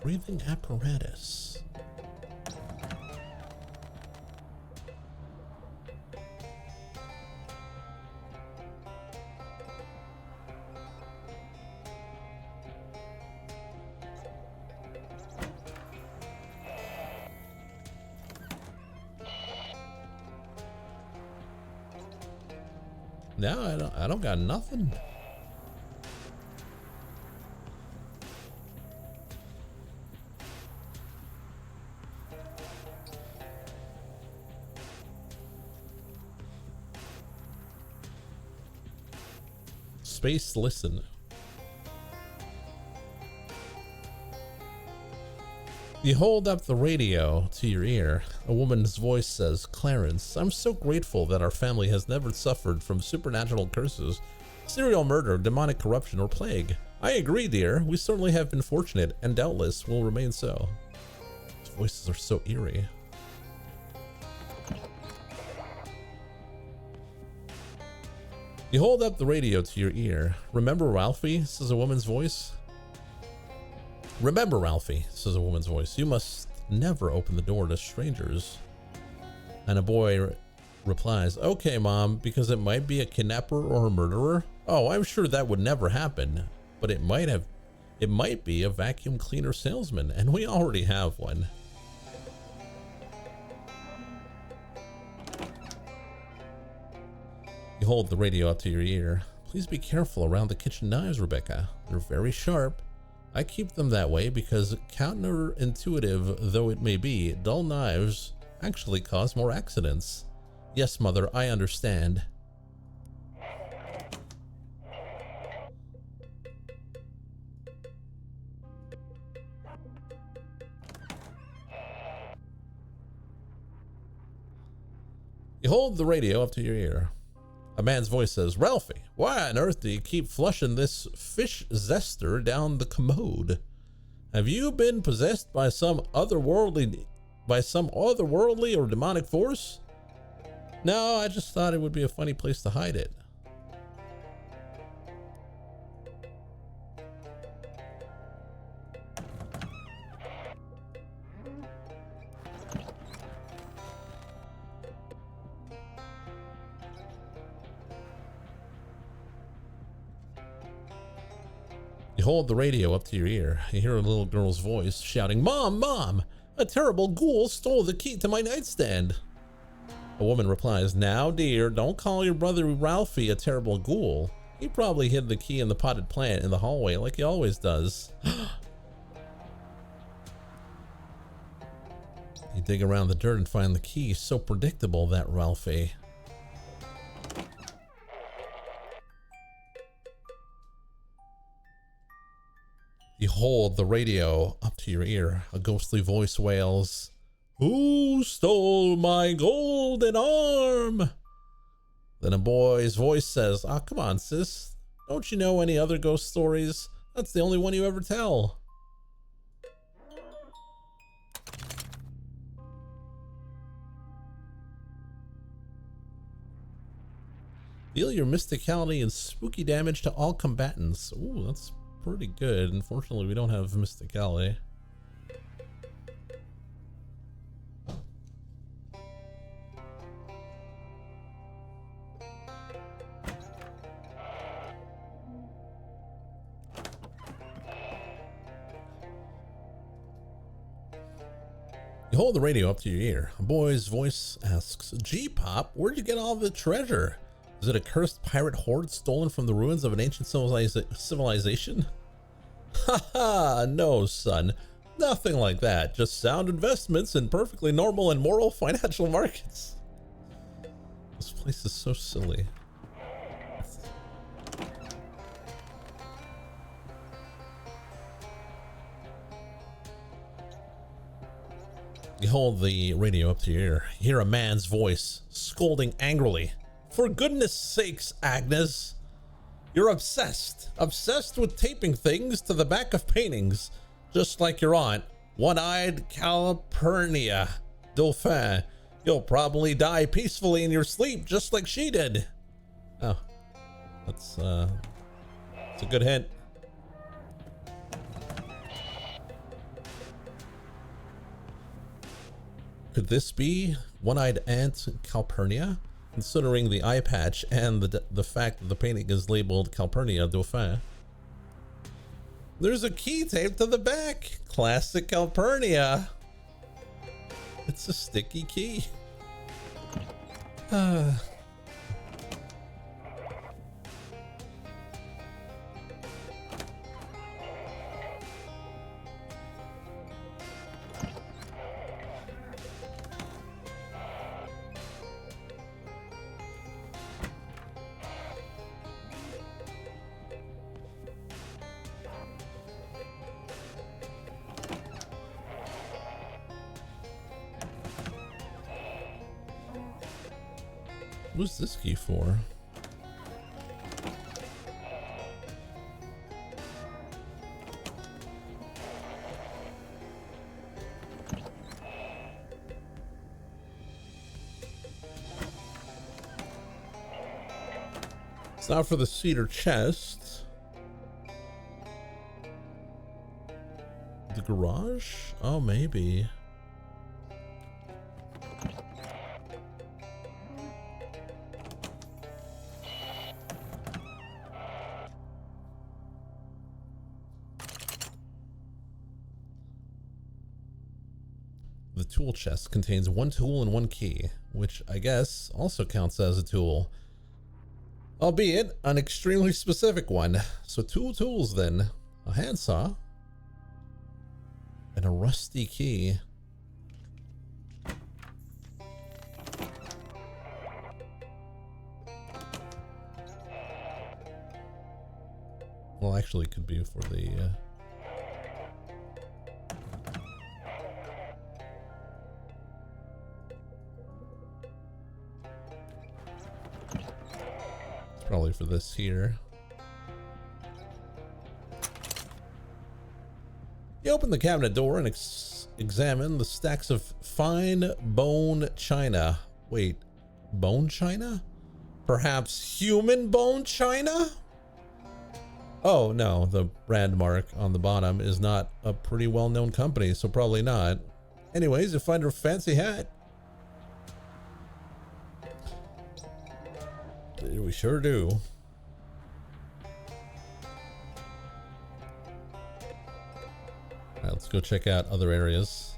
Breathing apparatus. No, I don't got nothing. Space listen. You hold up the radio to your ear. A woman's voice says, "Clarence, I'm so grateful that our family has never suffered from supernatural curses, serial murder, demonic corruption, or plague." "I agree, dear. We certainly have been fortunate, and doubtless will remain so." These voices are so eerie. You hold up the radio to your ear. "Remember Ralphie?" says a woman's voice. "Remember Ralphie," says a woman's voice. "You must never open the door to strangers." And a boy replies, "Okay, Mom, because it might be a kidnapper or a murderer." "Oh, I'm sure that would never happen, but it might be a vacuum cleaner salesman, and we already have one." You hold the radio up to your ear. "Please be careful around the kitchen knives, Rebecca. They're very sharp. I keep them that way because, counterintuitive though it may be, dull knives actually cause more accidents." "Yes, Mother, I understand." You hold the radio up to your ear. A man's voice says, "Ralphie, why on earth do you keep flushing this fish zester down the commode? Have you been possessed by some otherworldly or demonic force?" "No, I just thought it would be a funny place to hide it." You hold the radio up to your ear. You hear a little girl's voice shouting, "Mom, Mom! A terrible ghoul stole the key to my nightstand." A woman replies, "Now, dear, don't call your brother Ralphie a terrible ghoul. He probably hid the key in the potted plant in the hallway like he always does." You dig around the dirt and find the key. So predictable, that Ralphie. You hold the radio up to your ear. A ghostly voice wails, "Who stole my golden arm?" Then a boy's voice says, "Ah, come on, sis. Don't you know any other ghost stories? That's the only one you ever tell." Deal your mysticality and spooky damage to all combatants. Ooh, that's pretty good. Unfortunately, we don't have mysticality. You hold the radio up to your ear. A boy's voice asks, "Gee, Pop, where'd you get all the treasure? Is it a cursed pirate hoard stolen from the ruins of an ancient civilization?" "Ha, no, son. Nothing like that. Just sound investments in perfectly normal and moral financial markets." This place is so silly. You hold the radio up to your ear. You hear a man's voice scolding angrily. For goodness sakes, Agnes. You're obsessed with taping things to the back of paintings, just like your aunt, one-eyed Calpurnia Dauphin. You'll probably die peacefully in your sleep, just like she did. Oh, that's a good hint. Could this be one-eyed Aunt Calpurnia? Considering the eye patch and the fact that the painting is labeled Calpurnia Dauphin. There's a key taped to the back. Classic Calpurnia. It's a sticky key. What's this key for? It's not for the cedar chest. The garage? Oh, maybe. The tool chest contains one tool and one key, which I guess also counts as a tool. Albeit an extremely specific one. So two tools then. A handsaw and a rusty key. Well, actually, it could be for the... It's probably for this here. You open the cabinet door and examine the stacks of fine bone china. Wait, bone china? Perhaps human bone china? Oh, no, the brand mark on the bottom is not a pretty well-known company, so probably not. Anyways, you find her fancy hat. We sure do. All right, let's go check out other areas.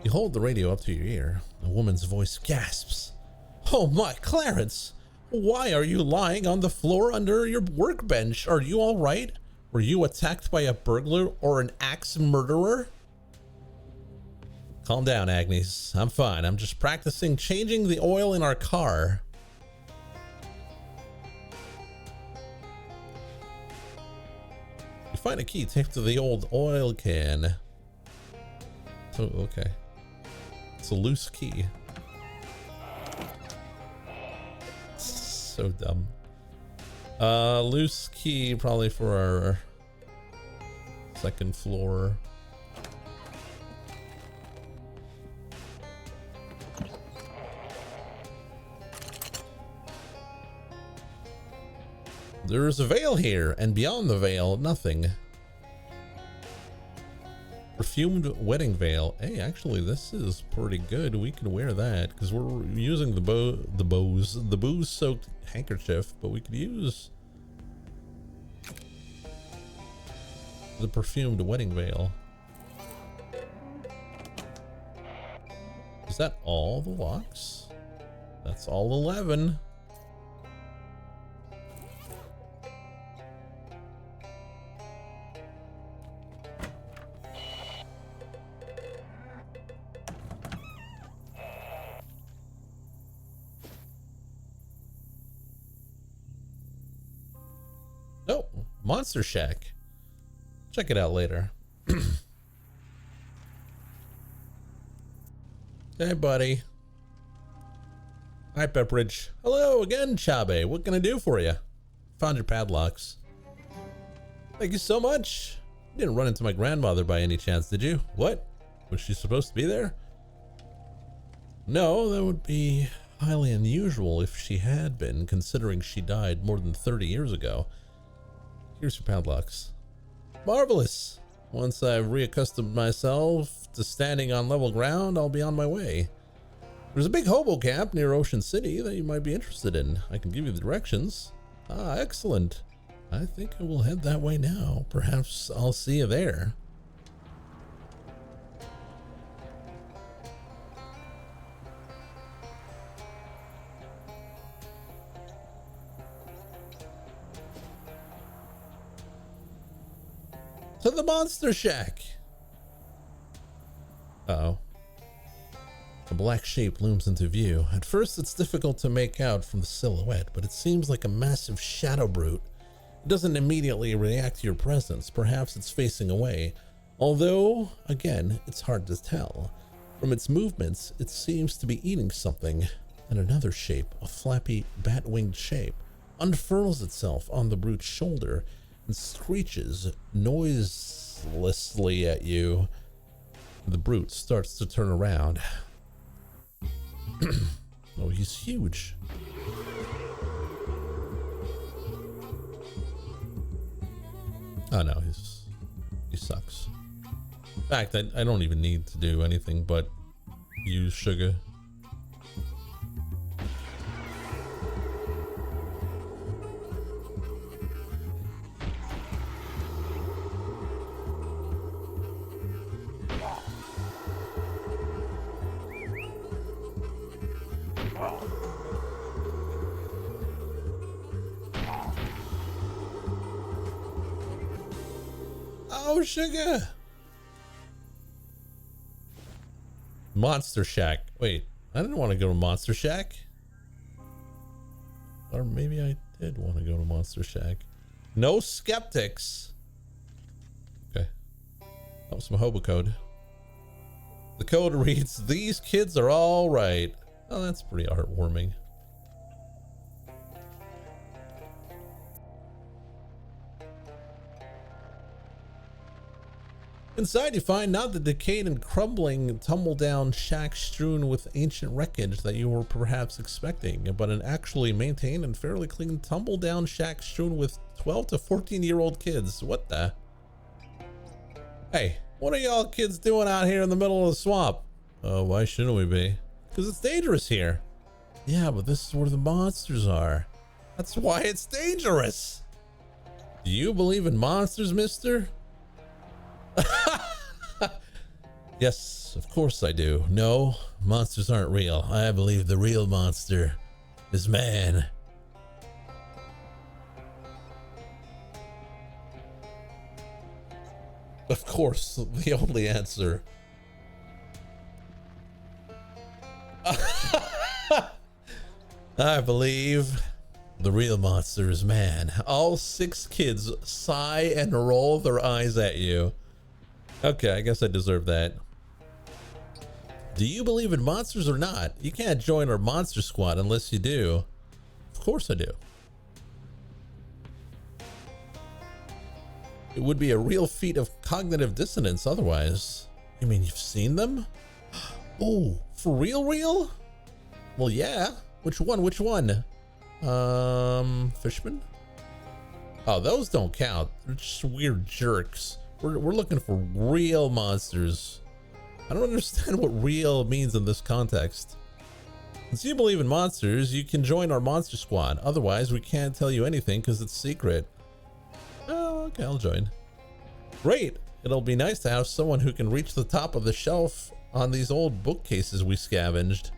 You hold the radio up to your ear. A woman's voice gasps. Oh my, Clarence! Why are you lying on the floor under your workbench? Are you all right? Were you attacked by a burglar or an axe murderer? Calm down, Agnes. I'm fine. I'm just practicing changing the oil in our car. You find a key taped to the old oil can. Oh, okay. It's a loose key. So dumb. Loose key probably for our second floor. There's a veil here, and beyond the veil, nothing. Perfumed wedding veil. Hey, actually, this is pretty good. We can wear that because we're using the booze-soaked handkerchief, but we could use the perfumed wedding veil. Is that all the locks? That's all 11. Monster Shack. Check it out later. Hey, buddy. Hi, Pepperidge. Hello again, Chabe. What can I do for you? Found your padlocks. Thank you so much. You didn't run into my grandmother by any chance, did you? What? Was she supposed to be there? No, that would be highly unusual if she had been, considering she died more than 30 years ago. Here's your padlocks. Marvelous. Once I've reaccustomed myself to standing on level ground, I'll be on my way. There's a big hobo camp near Ocean City that you might be interested in. I can give you the directions. Ah, excellent. I think I will head that way now. Perhaps I'll see you there. To the Monster Shack. Uh-oh. A black shape looms into view. At first, it's difficult to make out from the silhouette, but it seems like a massive shadow brute. It doesn't immediately react to your presence. Perhaps it's facing away. Although, again, it's hard to tell. From its movements, it seems to be eating something. And another shape, a flappy, bat-winged shape, unfurls itself on the brute's shoulder and screeches noiselessly at you. The brute starts to turn around. Oh, he's huge. Oh no, he sucks. In fact, I don't even need to do anything but use sugar. Oh, sugar! Monster Shack. Wait, I didn't want to go to Monster Shack. Or maybe I did want to go to Monster Shack. No skeptics. Okay. That was some hobo code. The code reads, "These kids are all right." Oh, that's pretty heartwarming. Inside you find not the decayed and crumbling tumble-down shack strewn with ancient wreckage that you were perhaps expecting, but an actually maintained and fairly clean tumble-down shack strewn with 12 to 14-year-old kids. What the? Hey, what are y'all kids doing out here in the middle of the swamp? Oh, why shouldn't we be? Because it's dangerous here. Yeah, but this is where the monsters are. That's why it's dangerous. Do you believe in monsters, mister? Yes, of course I do. No, monsters aren't real. I believe the real monster is man. Of course, the only answer. I believe the real monster is man. All 6 kids sigh and roll their eyes at you. Okay, I guess I deserve that. Do you believe in monsters or not? You can't join our monster squad unless you do. Of course I do. It would be a real feat of cognitive dissonance otherwise. You mean you've seen them? Oh, for real? Well, yeah. Which one? Fishman? Oh, those don't count. They're just weird jerks. We're looking for real monsters. I don't understand what real means in this context. Since you believe in monsters, you can join our monster squad. Otherwise, we can't tell you anything because it's secret. Oh, okay, I'll join. Great. It'll be nice to have someone who can reach the top of the shelf on these old bookcases we scavenged.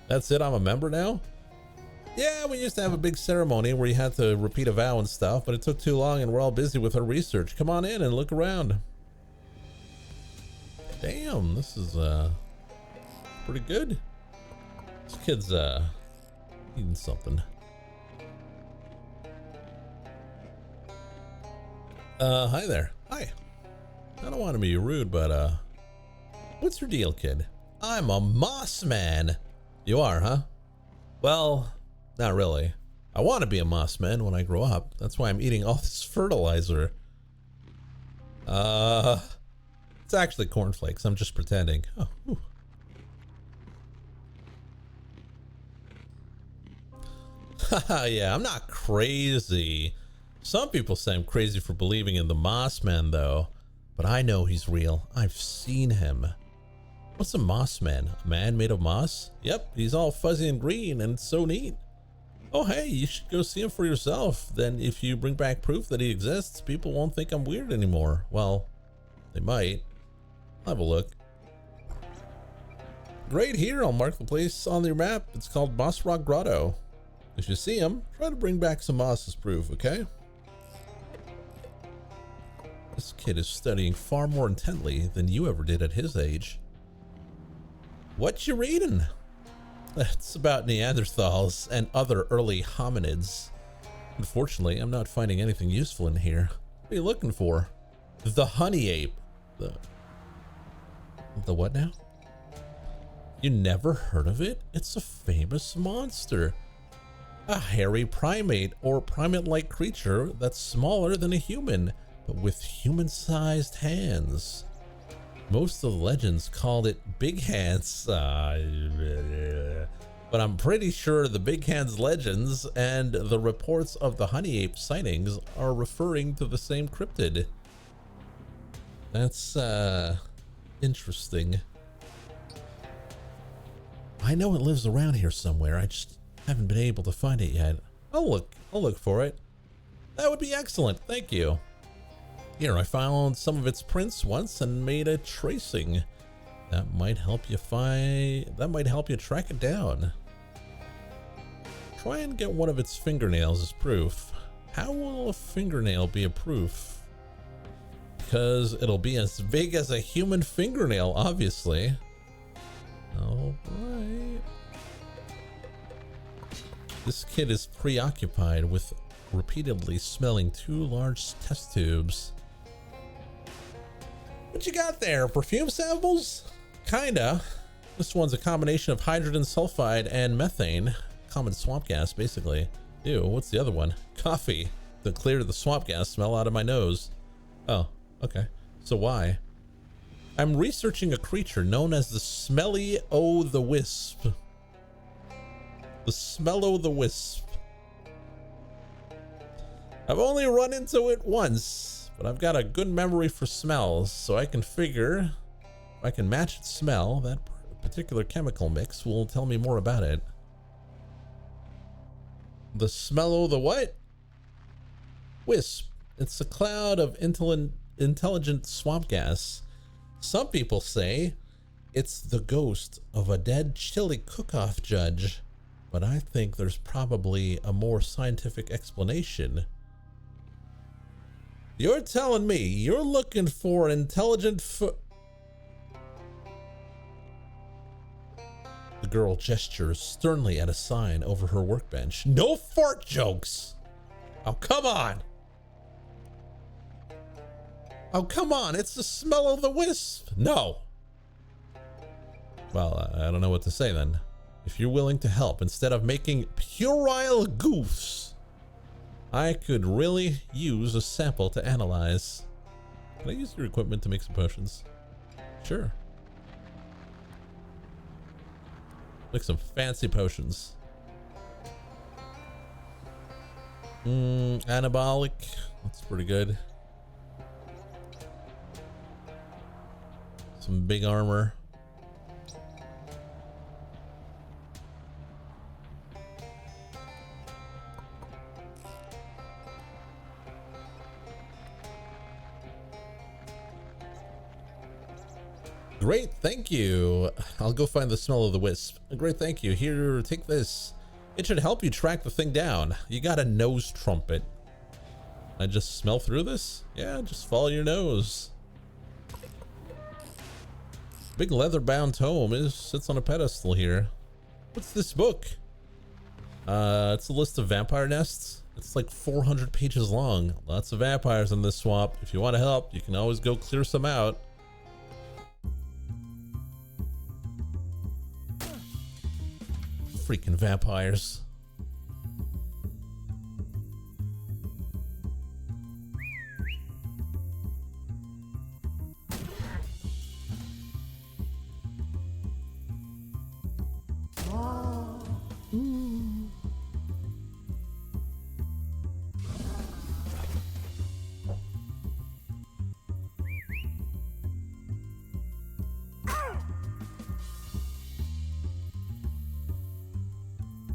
That's it, I'm a member now? Yeah, we used to have a big ceremony where you had to repeat a vow and stuff, but it took too long and we're all busy with our research. Come on in and look around. Damn, this is pretty good. This kid's eating something. Hi there. Hi. I don't want to be rude, but, what's your deal, kid? I'm a moss man. You are, huh? Well, not really. I want to be a moss man when I grow up. That's why I'm eating all this fertilizer. It's actually cornflakes. I'm just pretending. Oh, whew. Haha, yeah, I'm not crazy. Some people say I'm crazy for believing in the Moss Man, though. But I know he's real. I've seen him. What's a Moss Man? A man made of moss? Yep, he's all fuzzy and green, and it's so neat. Oh, hey, you should go see him for yourself. Then if you bring back proof that he exists, people won't think I'm weird anymore. Well, they might. I'll have a look. Right here, I'll mark the place on your map. It's called Moss Rock Grotto. If you see him, try to bring back some moss as proof, okay? This kid is studying far more intently than you ever did at his age. What you reading? It's about Neanderthals and other early hominids. Unfortunately, I'm not finding anything useful in here. What are you looking for? The honey ape. The what now? You never heard of it? It's a famous monster. A hairy primate or primate-like creature that's smaller than a human, but with human-sized hands. Most of the legends called it Big Hands, but I'm pretty sure the Big Hands legends and the reports of the honey ape sightings are referring to the same cryptid. That's, interesting. I know it lives around here somewhere. I just haven't been able to find it yet. I'll look for it. That would be excellent. Thank you. Here, I found some of its prints once and made a tracing. That might help you track it down. Try and get one of its fingernails as proof. How will a fingernail be a proof? Because it'll be as big as a human fingernail, obviously. All right. This kid is preoccupied with repeatedly smelling 2 large test tubes. What you got there? Perfume samples? Kinda. This one's a combination of hydrogen sulfide and methane. Common swamp gas, basically. Ew, what's the other one? Coffee. To clear the swamp gas smell out of my nose. Oh, okay. So why? I'm researching a creature known as the Smelly-o-the-Wisp. The Smell-o-the-Wisp. I've only run into it once, but I've got a good memory for smells, so I can figure if I can match its smell, that particular chemical mix will tell me more about it. The Smell-o-the-what? Wisp. It's a cloud of intelligent swamp gas. Some people say it's the ghost of a dead chili cook-off judge, but I think there's probably a more scientific explanation. You're telling me you're looking for an intelligent The girl gestures sternly at a sign over her workbench. No fart jokes! Oh, come on! Oh, come on, it's the Smell-o-the-Wisp. No. Well, I don't know what to say then. If you're willing to help instead of making puerile goofs, I could really use a sample to analyze. Can I use your equipment to make some potions? Sure. Make some fancy potions. Anabolic. That's pretty good. Some big armor. Great, thank you. I'll go find the Smell-o-the-Wisp. Great, thank you. Here, take this. It should help you track the thing down. You got a nose trumpet. I just smell through this? Yeah, just follow your nose. Big leather-bound tome sits on a pedestal here. What's this book? It's a list of vampire nests. It's like 400 pages long. Lots of vampires in this swamp. If you want to help, you can always go clear some out. Freaking vampires.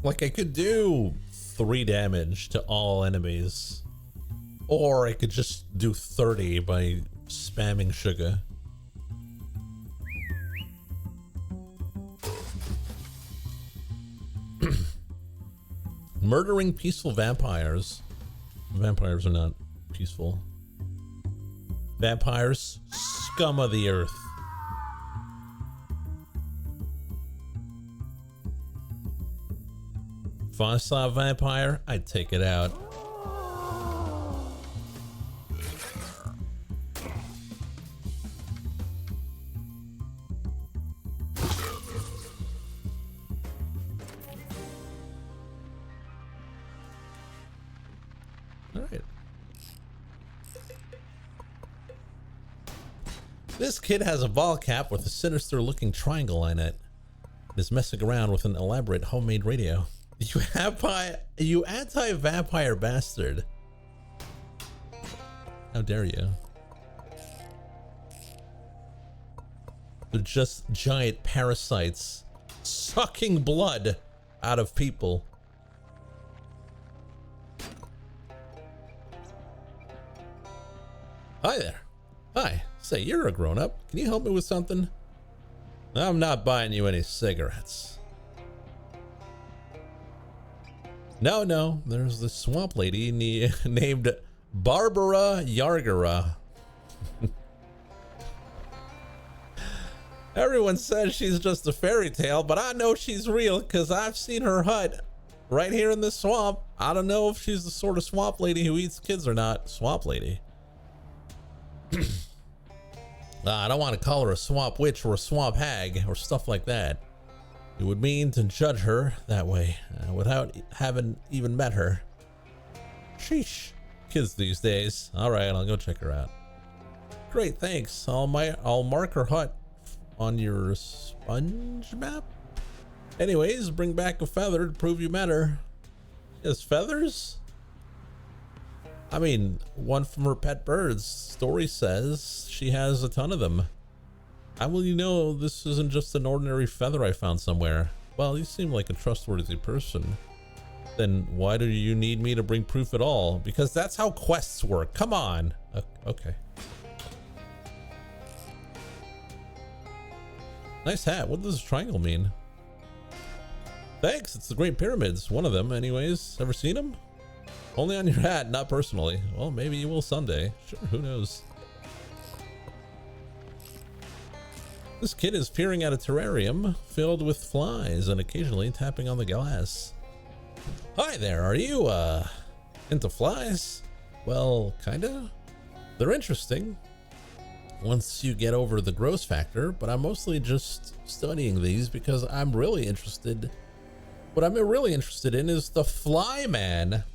Like I could do 3 damage to all enemies, or I could just do 30 by spamming sugar. Murdering peaceful vampires. Vampires are not peaceful. Vampires, scum of the earth. If I saw a vampire, I'd take it out. All right. This kid has a ball cap with a sinister looking triangle on it. Is messing around with an elaborate homemade radio. You anti-vampire bastard. How dare you? They're just giant parasites sucking blood out of people. Hi there. Hi. Say, you're a grown-up. Can you help me with something? I'm not buying you any cigarettes. No, there's this swamp lady named Barbara Yargara. Everyone says she's just a fairy tale, but I know she's real because I've seen her hut right here in this swamp. I don't know if she's the sort of swamp lady who eats kids or not. Swamp lady. I don't want to call her a swamp witch or a swamp hag or stuff like that. It would mean to judge her that way without having even met her. Sheesh. Kids these days. All right, I'll go check her out. Great, thanks. I'll mark her hut on your sponge map. Anyways, bring back a feather to prove you met her. She has feathers? I mean, one from her pet birds. Story says she has a ton of them. How will you know this isn't just an ordinary feather I found somewhere? Well, you seem like a trustworthy person. Then why do you need me to bring proof at all? Because that's how quests work. Come on. Okay. Nice hat. What does this triangle mean? Thanks. It's the Great Pyramids. One of them, anyways. Ever seen them? Only on your hat, not personally. Well, maybe you will someday. Sure, who knows? This kid is peering at a terrarium filled with flies and occasionally tapping on the glass. Hi there, are you, into flies? Well, kinda. They're interesting once you get over the gross factor, but I'm mostly just studying these because I'm really interested. What I'm really interested in is the fly man.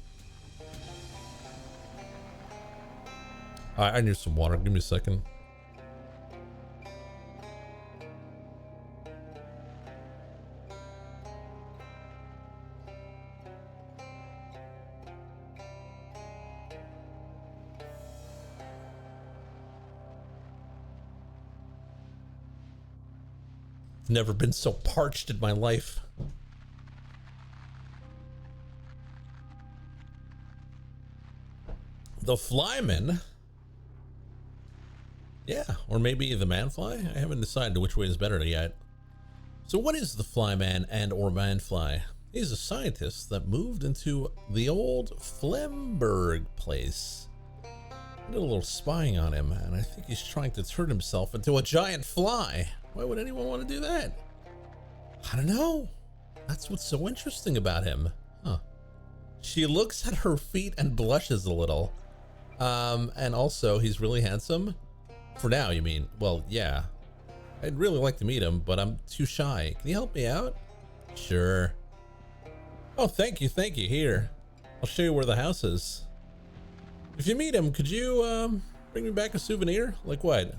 I need some water. Give me a second. Never been so parched in my life. The flyman? Yeah, or maybe the manfly? I haven't decided which way is better yet. So what is the flyman and or manfly? He's a scientist that moved into the old Flemberg place. I did a little spying on him, and I think he's trying to turn himself into a giant fly. Why would anyone want to do that? I don't know. That's what's so interesting about him. Huh. She looks at her feet and blushes a little. And also, he's really handsome. For now, you mean? Well, yeah. I'd really like to meet him, but I'm too shy. Can you help me out? Sure. Oh, thank you, Here. I'll show you where the house is. If you meet him, could you, bring me back a souvenir? Like what?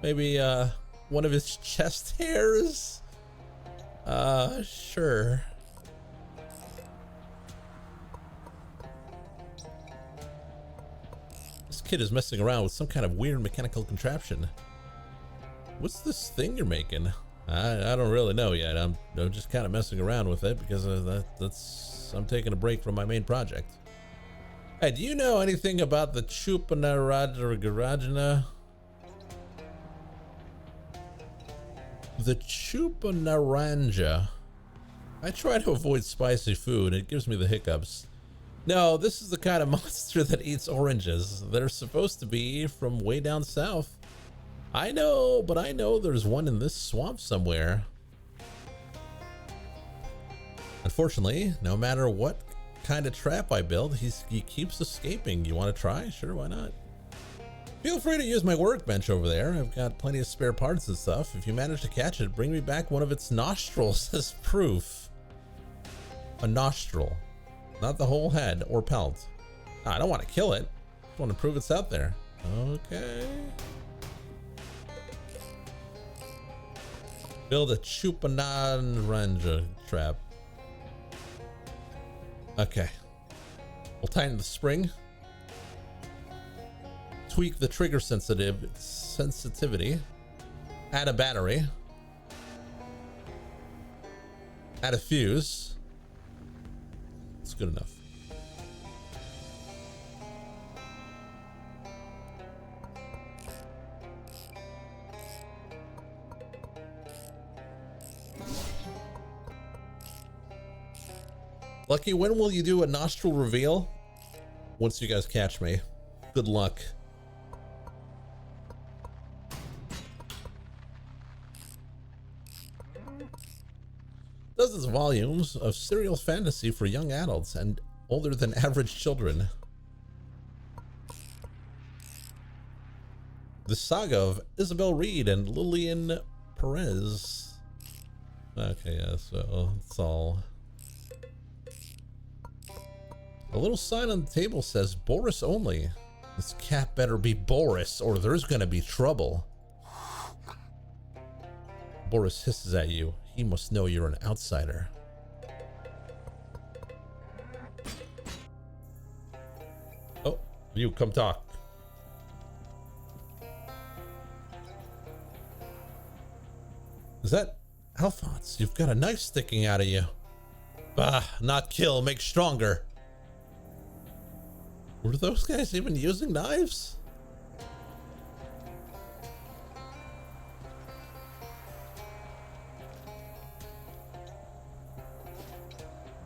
Maybe, one of his chest hairs? Sure. This kid is messing around with some kind of weird mechanical contraption. What's this thing you're making? I don't really know yet. I'm just kind of messing around with it because I'm taking a break from my main project. Hey, do you know anything about the Chupanarajana? The Chupanaranja. I try to avoid spicy food. It gives me the hiccups. No, this is the kind of monster that eats oranges. They're supposed to be from way down south. I know, but I know there's one in this swamp somewhere. Unfortunately, no matter what kind of trap I build, he keeps escaping. You want to try? Sure, why not? Feel free to use my workbench over there. I've got plenty of spare parts and stuff. If you manage to catch it, bring me back one of its nostrils as proof. A nostril, not the whole head or pelt. I don't want to kill it. I just want to prove it's out there. Okay. Build a Chupanaranja trap. Okay. We'll tighten the spring. Tweak the trigger sensitivity. Add a battery. Add a fuse. It's good enough. Lucky, when will you do a nostril reveal? Once you guys catch me. Good luck. Dozens of volumes of serial fantasy for young adults and older than average children. The saga of Isabel Reed and Lillian Perez. Okay, yeah, so it's all. A little sign on the table says Boris only. This cat better be Boris or there's gonna be trouble. Boris hisses at you. He must know you're an outsider. Oh, you come talk. Is that Alphonse? You've got a knife sticking out of you. Bah, not kill, make stronger. Were those guys even using knives?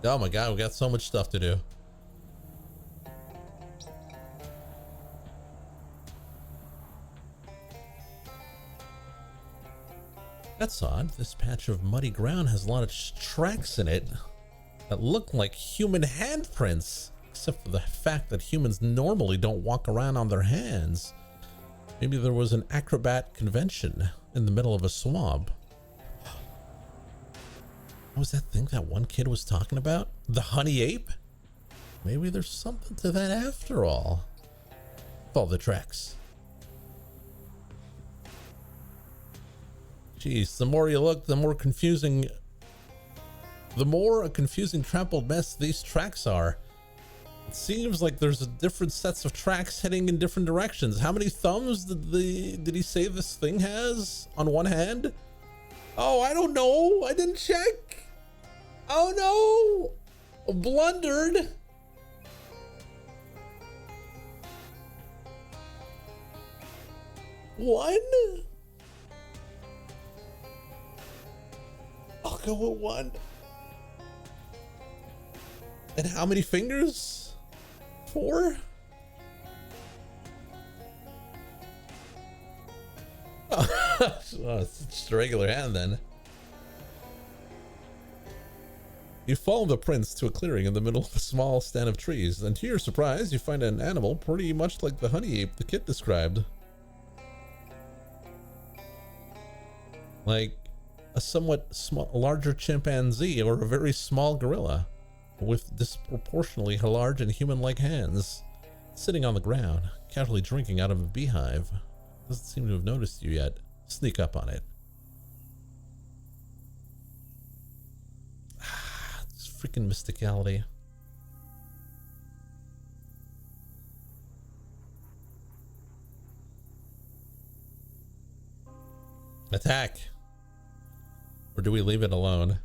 Oh my god, we got so much stuff to do. That's odd. This patch of muddy ground has a lot of tracks in it that look like human handprints. Except for the fact that humans normally don't walk around on their hands. Maybe there was an acrobat convention in the middle of a swamp. What was that thing that one kid was talking about? The honey ape? Maybe there's something to that after all. Follow the tracks. Jeez, the more you look, the more a confusing trampled mess these tracks are. It seems like there's different sets of tracks heading in different directions. How many thumbs did he say this thing has on one hand? Oh, I don't know. I didn't check. Oh no. Blundered. One? I'll go with one. And how many fingers? 4? Oh, it's just a regular hand then. You follow the prints to a clearing in the middle of a small stand of trees, and to your surprise, you find an animal pretty much like the honey ape the kid described. Like a somewhat larger chimpanzee or a very small gorilla, with disproportionately large and human-like hands, sitting on the ground, casually drinking out of a beehive. Doesn't seem to have noticed you yet. Sneak up on it. This freaking mysticality. Attack! Or do we leave it alone?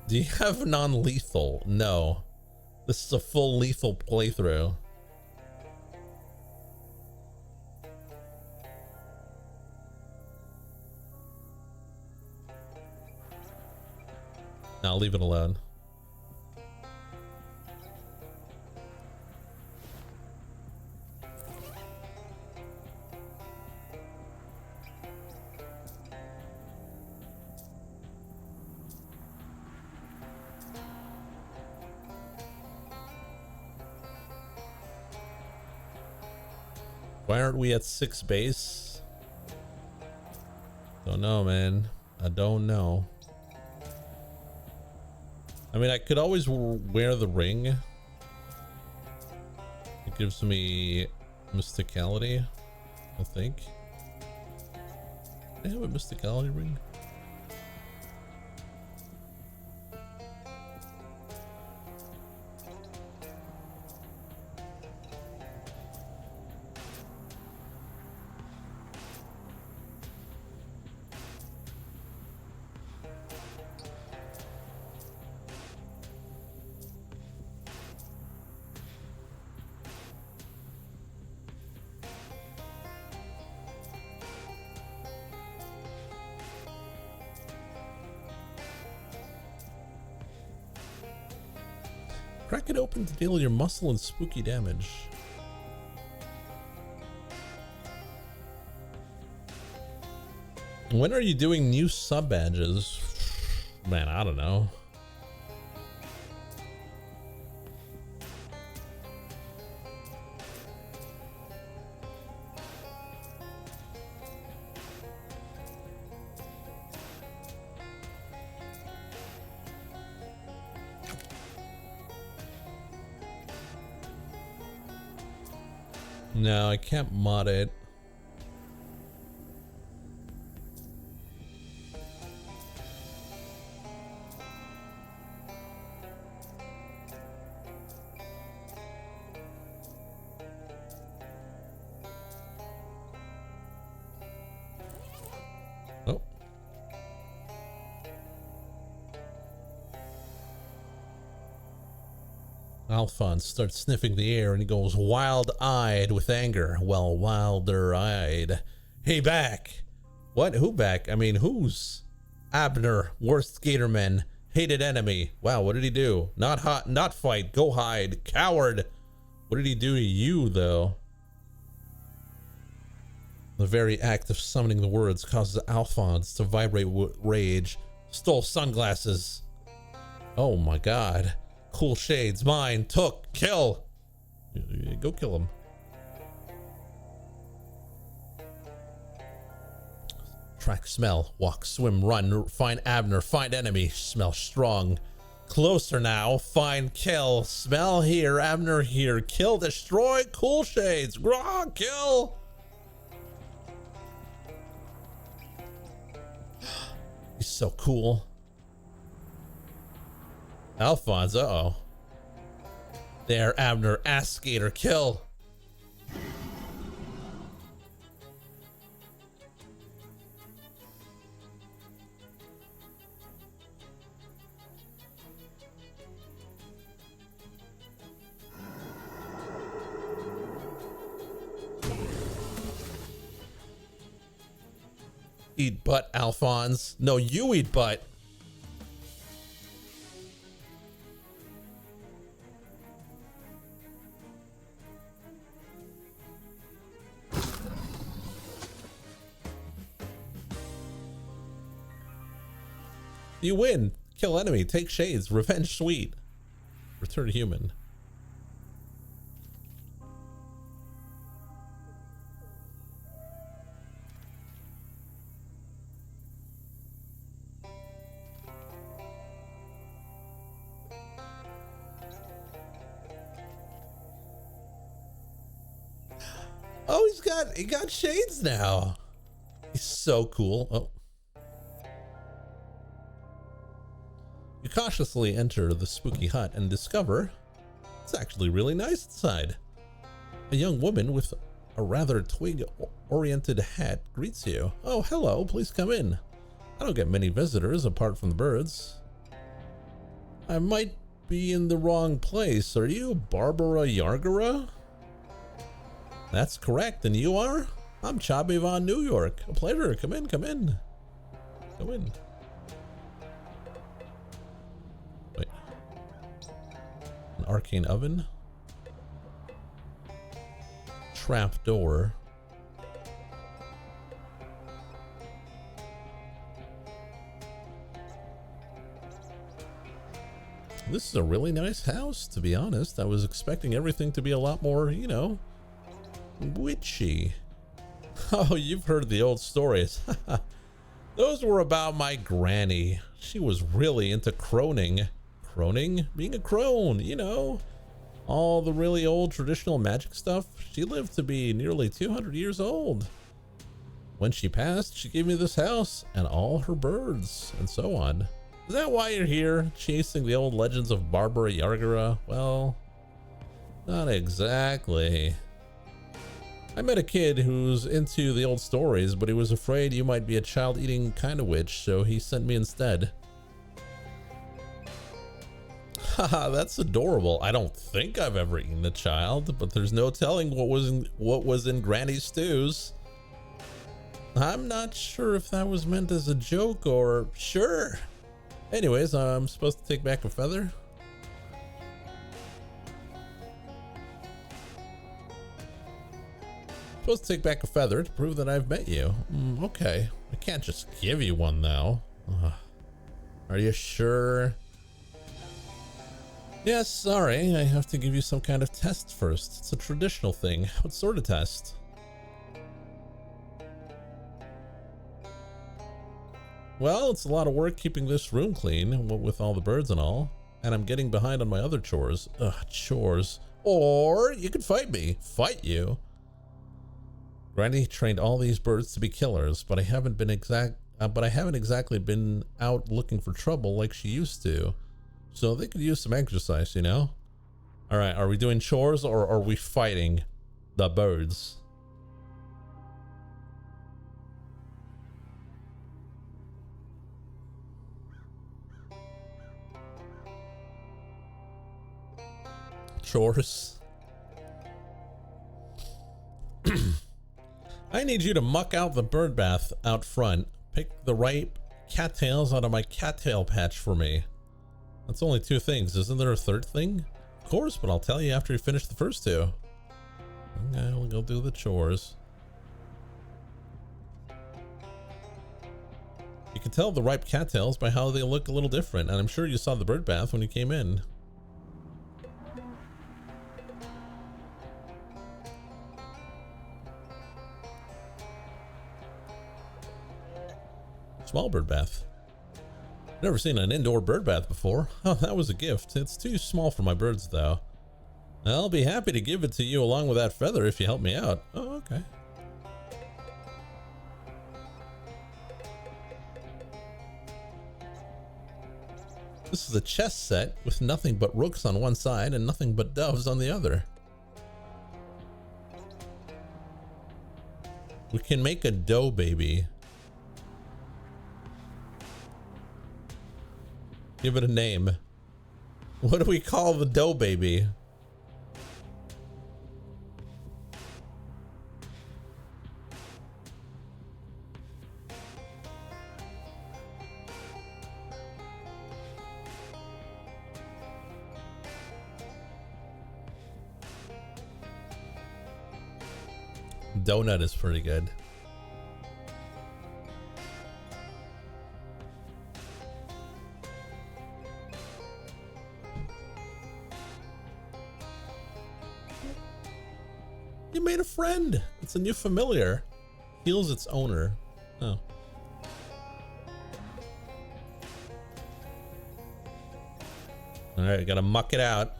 Do you have non-lethal? No. This is a full lethal playthrough. I'll leave it alone. Why aren't we at 6 base? Don't know, man. I don't know. I mean, I could always wear the ring. It gives me mysticality, I think. Do I have a mysticality ring? Crack it open to deal your muscle and spooky damage. When are you doing new sub badges? Man, I don't know. No, I can't mod it. Oh. Alphonse starts sniffing the air and he goes wild-eyed with anger. Well, wilder-eyed. Hey, back! What? Who back? I mean, who's? Abner, worst Gatorman, hated enemy. Wow, what did he do? Not hot, not fight, go hide. Coward! What did he do to you, though? The very act of summoning the words causes Alphonse to vibrate with rage. Stole sunglasses. Oh my god. Cool shades, mine, took, kill. Go kill him. Track smell, walk, swim, run, find Abner, find enemy, smell strong. Closer now, find, kill, smell here, Abner here, kill, destroy, cool shades, grog, kill. He's so cool. Alphonse, uh-oh. There, Abner, ass skater, kill. Eat butt, Alphonse. No, you eat butt. You win. Kill enemy. Take shades. Revenge sweet. Return human. Oh, he got shades now. He's so cool. Oh. You cautiously enter the spooky hut and discover it's actually really nice inside. A young woman with a rather twig-oriented hat greets you. Oh, hello, please come in. I don't get many visitors apart from the birds. I might be in the wrong place. Are you Barbara Yargara? That's correct, and you are? I'm Chabi von New York. A pleasure. Come in, come in. Come in. Wait. An arcane oven? Trap door. This is a really nice house, to be honest. I was expecting everything to be a lot more, you know, witchy. Oh, you've heard the old stories. Those were about my granny. She was really into croning. Croning? Being a crone, you know. All the really old traditional magic stuff. She lived to be nearly 200 years old. When she passed, she gave me this house and all her birds and so on. Is that why you're here, chasing the old legends of Barbara Yargara? Well, not exactly. I met a kid who's into the old stories, but he was afraid you might be a child-eating kind of witch, so he sent me instead. Haha, that's adorable. I don't think I've ever eaten a child, but there's no telling what was in Granny's stews. I'm not sure if that was meant as a joke or sure. Anyways, I'm supposed to take back a feather. Supposed to take back a feather to prove that I've met you. Okay, I can't just give you one though. Are you sure? Yes, sorry, I have to give you some kind of test first. It's a traditional thing. What sort of test? Well, it's a lot of work keeping this room clean with all the birds and all, and I'm getting behind on my other chores. Ugh, chores. Or you could fight me. Fight you. Granny trained all these birds to be killers, but I haven't exactly been out looking for trouble like she used to. So they could use some exercise, you know? All right, are we doing chores or are we fighting the birds? Chores. I need you to muck out the bird bath out front. Pick the right cattails out of my cattail patch for me. That's only 2 things. Isn't there a third thing? Of course, but I'll tell you after you finish the first 2. Okay, we'll go do the chores. You can tell the ripe cattails by how they look a little different, and I'm sure you saw the bird bath when you came in. Small bird bath. Never seen an indoor bird bath before. Oh, that was a gift. It's too small for my birds, though. I'll be happy to give it to you along with that feather if you help me out. Oh, okay. This is a chess set with nothing but rooks on one side and nothing but doves on the other. We can make a dough baby. Give it a name. What do we call the dough baby? Donut is pretty good. made a friend. It's a new familiar. Heals its owner. Oh. Alright, gotta muck it out.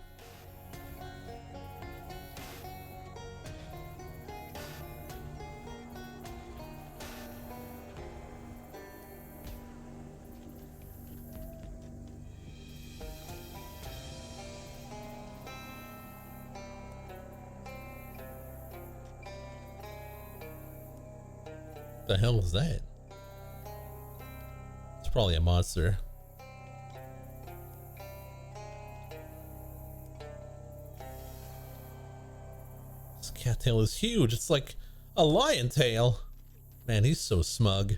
What the hell is that? It's probably a monster. This cattail is huge. It's like a lion tail. Man, he's so smug.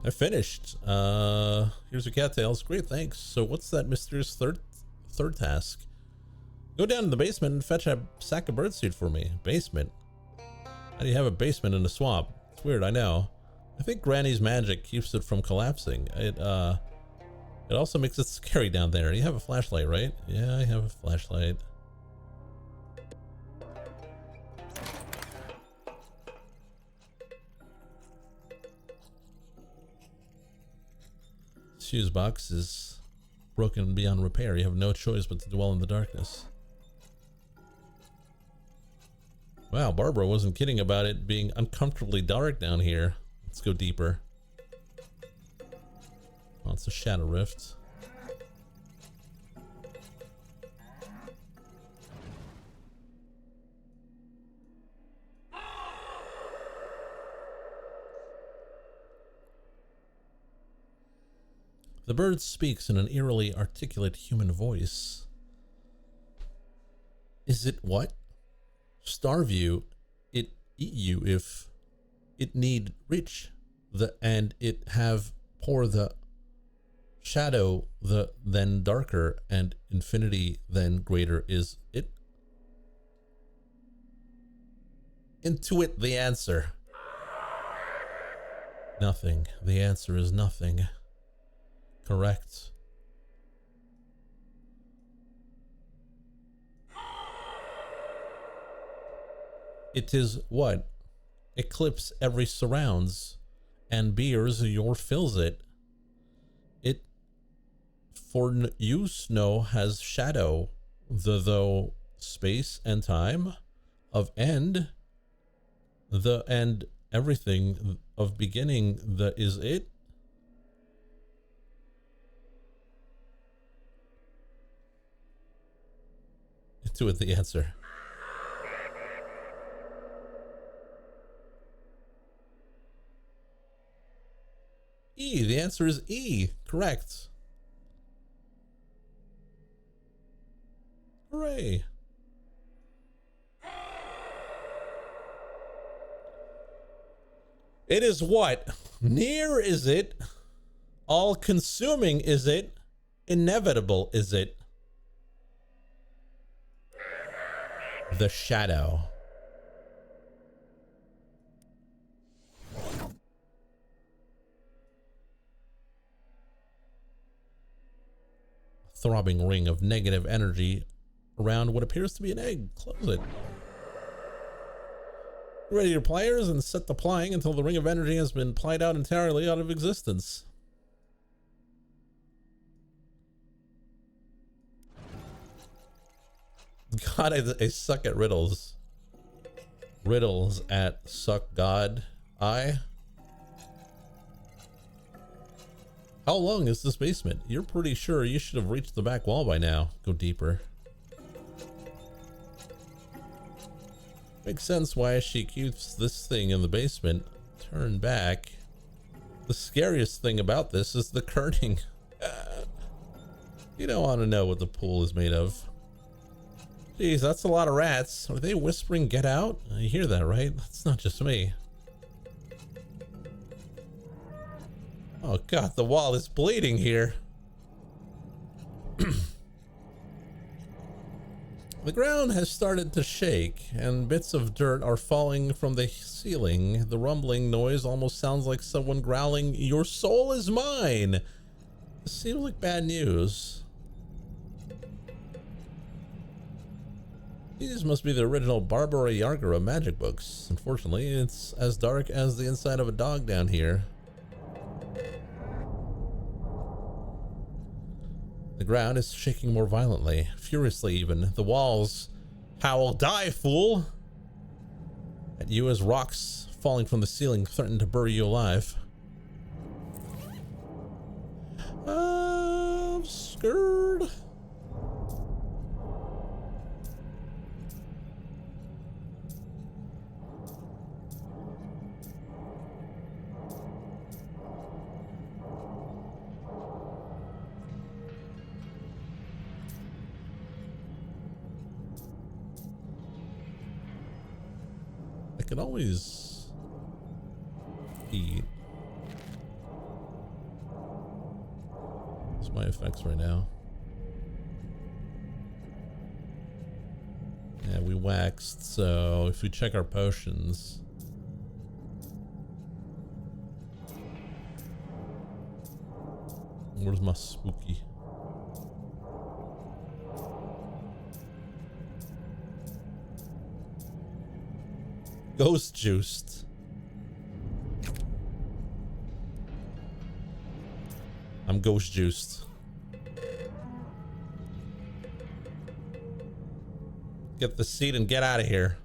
I finished. Here's your cattails. Great, thanks. So what's that mysterious third task? Go down to the basement and fetch a sack of birdseed for me. Basement? How do you have a basement in a swamp? It's weird, I know. I think Granny's magic keeps it from collapsing. It also makes it scary down there. You have a flashlight, right? Yeah, I have a flashlight. Fuse box is broken beyond repair. You have no choice but to dwell in the darkness. Wow, Barbara wasn't kidding about it being uncomfortably dark down here. Let's go deeper. Oh, it's a shadow rift. The bird speaks in an eerily articulate human voice. Is it what? Starve you, it eat you if it need reach the and it have pour the shadow the then darker and infinity then greater is it. Intuit the answer. Nothing. The answer is nothing. Correct. It is what? Eclipse every surrounds, and beers your fills it. It for you snow has shadow, the though space and time of end, the end everything of beginning the is it. To it the answer. E. The answer is E. Correct. Hooray. It is what? Near is it? All consuming is it? Inevitable is it? The shadow. Throbbing ring of negative energy around what appears to be an egg. Close it. Ready your pliers and set the plying until the ring of energy has been plied out entirely out of existence. God, I suck at riddles. Riddles at suck God. How long is this basement? You're pretty sure you should have reached the back wall by now. Go deeper. Makes sense why she keeps this thing in the basement. Turn back. The scariest thing about this is the kerning. You don't want to know what the pool is made of. Jeez, that's a lot of rats. Are they whispering, get out? You hear that, right? That's not just me. Oh God, the wall is bleeding here. The ground has started to shake, and bits of dirt are falling from the ceiling. The rumbling noise almost sounds like someone growling, "Your soul is mine!" This seems like bad news. These must be the original Barbara Yargara magic books. Unfortunately, it's as dark as the inside of a dog down here. The ground is shaking more violently, furiously even. The walls howl, "Die, fool!" at you as rocks falling from the ceiling threaten to bury you alive. I'm scared. I can always eat. What's my effects right now? Yeah, we waxed, so if we check our potions. Where's my spooky? Ghost juiced. I'm ghost juiced. Get the seat and get out of here.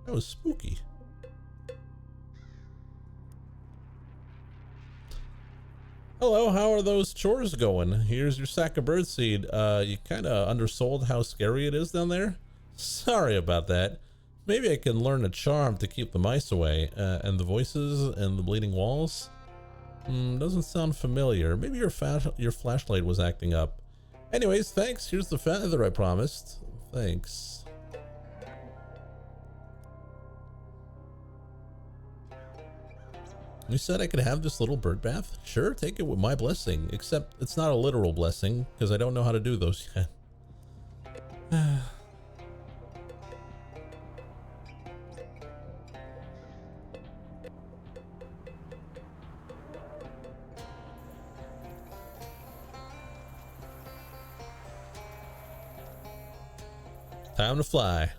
That was spooky. Hello, how are those chores going? Here's your sack of birdseed. You kind of undersold how scary it is down there? Sorry about that. Maybe I can learn a charm to keep the mice away. And the voices and the bleeding walls? Doesn't sound familiar. Maybe your flashlight was acting up. Anyways, thanks. Here's the feather I promised. Thanks. You said I could have this little bird bath? Sure, take it with my blessing. Except it's not a literal blessing, because I don't know how to do those yet. Time to fly.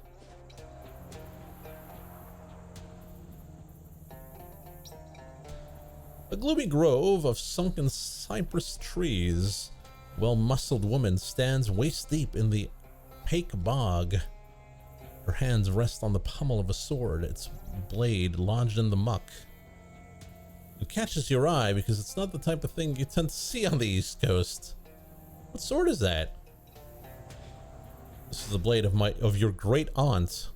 A gloomy grove of sunken cypress trees. Well-muscled woman stands waist-deep in the opaque bog. Her hands rest on the pommel of a sword, its blade lodged in the muck. It catches your eye because it's not the type of thing you tend to see on the East Coast. What sword is that? This is the blade of your great aunt.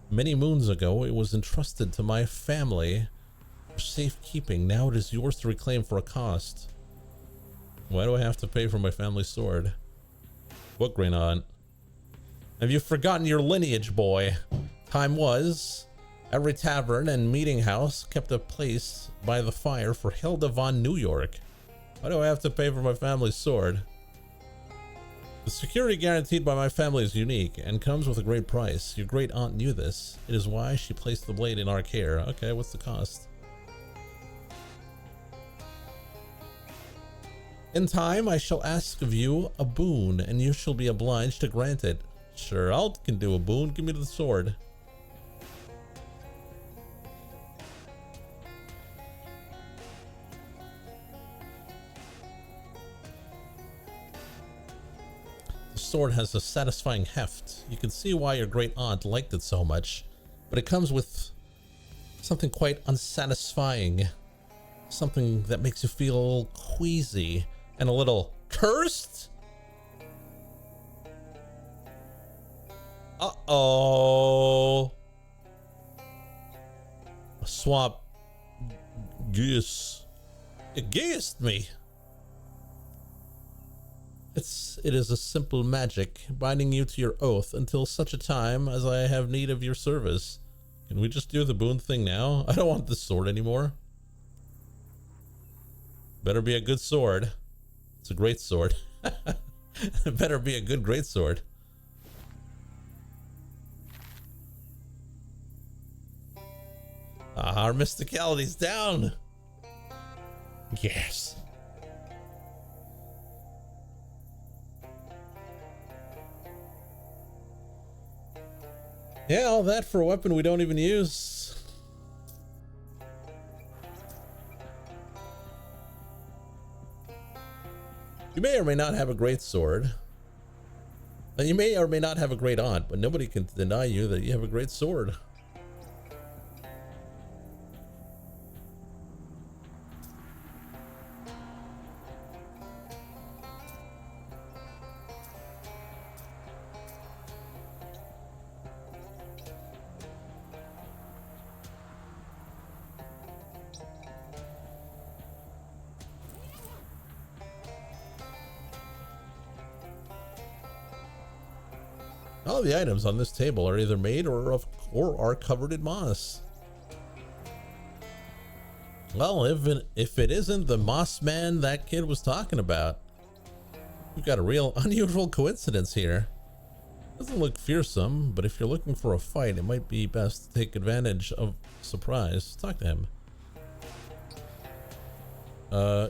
Many moons ago, it was entrusted to my family for safekeeping. Now it is yours to reclaim for a cost. Why do I have to pay for my family's sword? What, great aunt? Have you forgotten your lineage, boy? Time was, every tavern and meeting house kept a place by the fire for Hilda von New York. Why do I have to pay for my family's sword? The security guaranteed by my family is unique and comes with a great price. Your great aunt knew this. It is why she placed the blade in our care. Okay, what's the cost? In time, I shall ask of you a boon, and you shall be obliged to grant it. Sure, I can do a boon. Give me the sword. The sword has a satisfying heft. You can see why your great aunt liked it so much, but it comes with something quite unsatisfying. Something that makes you feel queasy and a little cursed. Uh-oh. A swamp geese. Against me. It is a simple magic, binding you to your oath until such a time as I have need of your service. Can we just do the boon thing now? I don't want this sword anymore. Better be a good sword. It's a great sword. It better be a good great sword. Our mysticality's down. Yes. Yeah, all that for a weapon we don't even use. You may or may not have a great sword. And you may or may not have a great aunt, but nobody can deny you that you have a great sword. All the items on this table are either made or are covered in moss. Well, if it isn't the moss man that kid was talking about, we've got a real unusual coincidence here. Doesn't look fearsome, but if you're looking for a fight, it might be best to take advantage of surprise. Talk to him.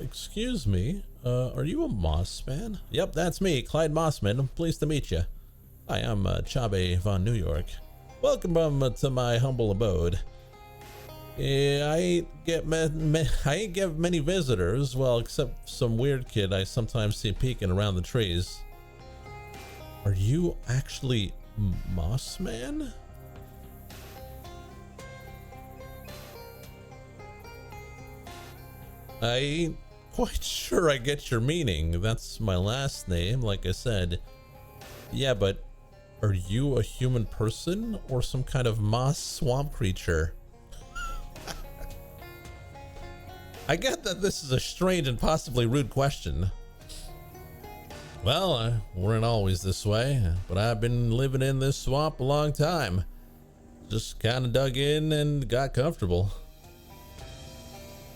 Excuse me, are you a moss man? Yep, that's me, Clyde Mossman. Pleased to meet you. Hi, I'm Chabe von New York. Welcome to my humble abode. Yeah, I ain't get many visitors, well, except some weird kid I sometimes see peeking around the trees. Are you actually Moss Man? I ain't quite sure I get your meaning. That's my last name, like I said. Yeah, but are you a human person or some kind of moss swamp creature? I get that this is a strange and possibly rude question. Well, weren't always this way, but I've been living in this swamp a long time. Just kind of dug in and got comfortable.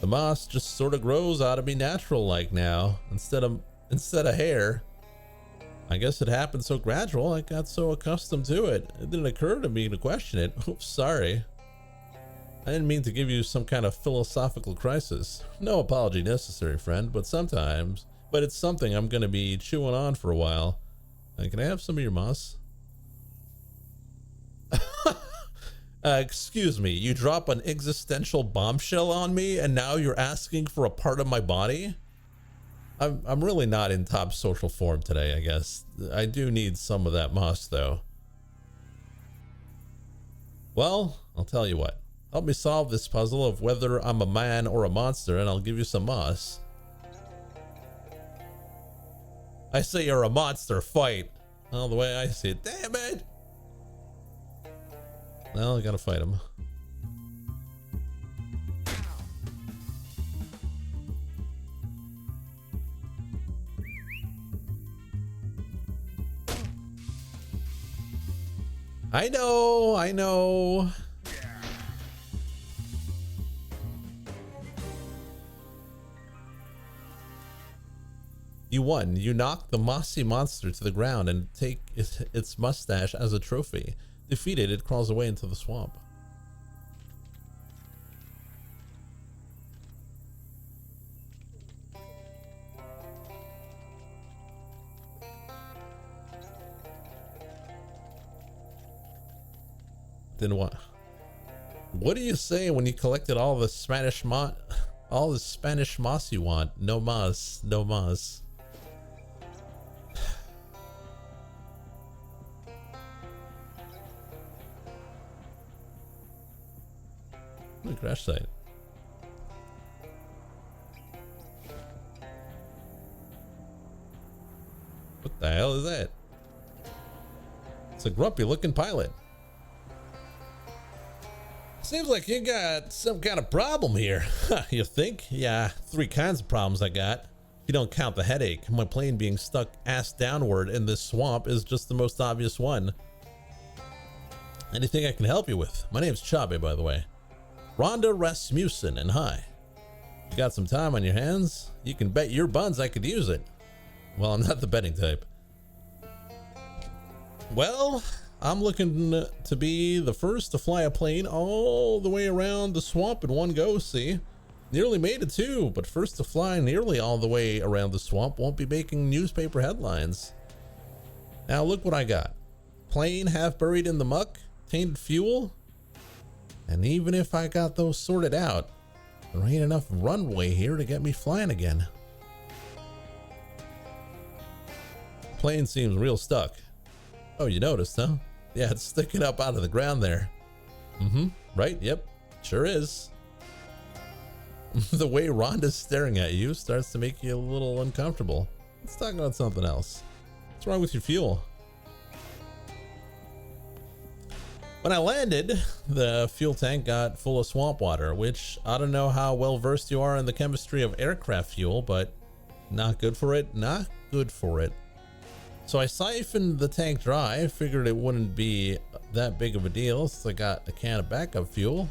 The moss just sort of grows out of me natural like now, instead of hair. I guess it happened so gradual, I got so accustomed to it. It didn't occur to me to question it. Oops, sorry. I didn't mean to give you some kind of philosophical crisis. No apology necessary, friend, but it's something I'm gonna be chewing on for a while. Can I have some of your moss? Excuse me, you drop an existential bombshell on me and now you're asking for a part of my body? I'm really not in top social form today, I guess. I do need some of that moss, though. Well, I'll tell you what. Help me solve this puzzle of whether I'm a man or a monster, and I'll give you some moss. I say you're a monster, fight! Well, the way I see it, damn it! Well, I gotta fight him. I know. You won. You knocked the mossy monster to the ground and take its mustache as a trophy. Defeated, it crawls away into the swamp. Then what? What do you say when you collected all the Spanish moss you want? No moss, no moss. Crash site. What the hell is that? It's a grumpy looking pilot. Seems like you got some kind of problem here. You think? Yeah, 3 kinds of problems I got. If you don't count the headache, my plane being stuck ass downward in this swamp is just the most obvious one. Anything I can help you with? My name's Chabe, by the way. Rhonda Rasmussen, and hi. You got some time on your hands? You can bet your buns I could use it. Well, I'm not the betting type. Well, I'm looking to be the first to fly a plane all the way around the swamp in one go, see? Nearly made it too, but first to fly nearly all the way around the swamp won't be making newspaper headlines. Now look what I got. Plane half buried in the muck, tainted fuel, and even if I got those sorted out, there ain't enough runway here to get me flying again. Plane seems real stuck. Oh, you noticed, huh? Yeah, it's sticking up out of the ground there. Right, yep, sure is. The way Rhonda's staring at you starts to make you a little uncomfortable. Let's talk about something else. What's wrong with your fuel? When I landed, the fuel tank got full of swamp water, which I don't know how well versed you are in the chemistry of aircraft fuel, but not good for it, not good for it. So I siphoned the tank dry, figured it wouldn't be that big of a deal since I got a can of backup fuel.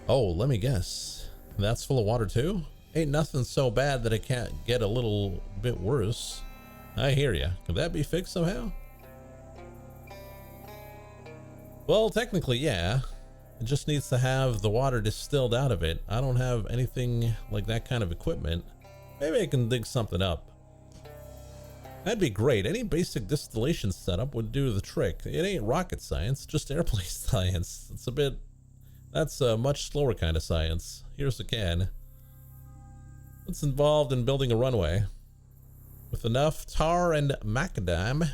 Oh, let me guess. That's full of water too? Ain't nothing so bad that it can't get a little bit worse. I hear ya. Could that be fixed somehow? Well, technically, yeah. It just needs to have the water distilled out of it. I don't have anything like that kind of equipment. Maybe I can dig something up. That'd be great. Any basic distillation setup would do the trick. It ain't rocket science, just airplane science. That's a much slower kind of science. Here's a can. What's involved in building a runway? With enough tar and macadam,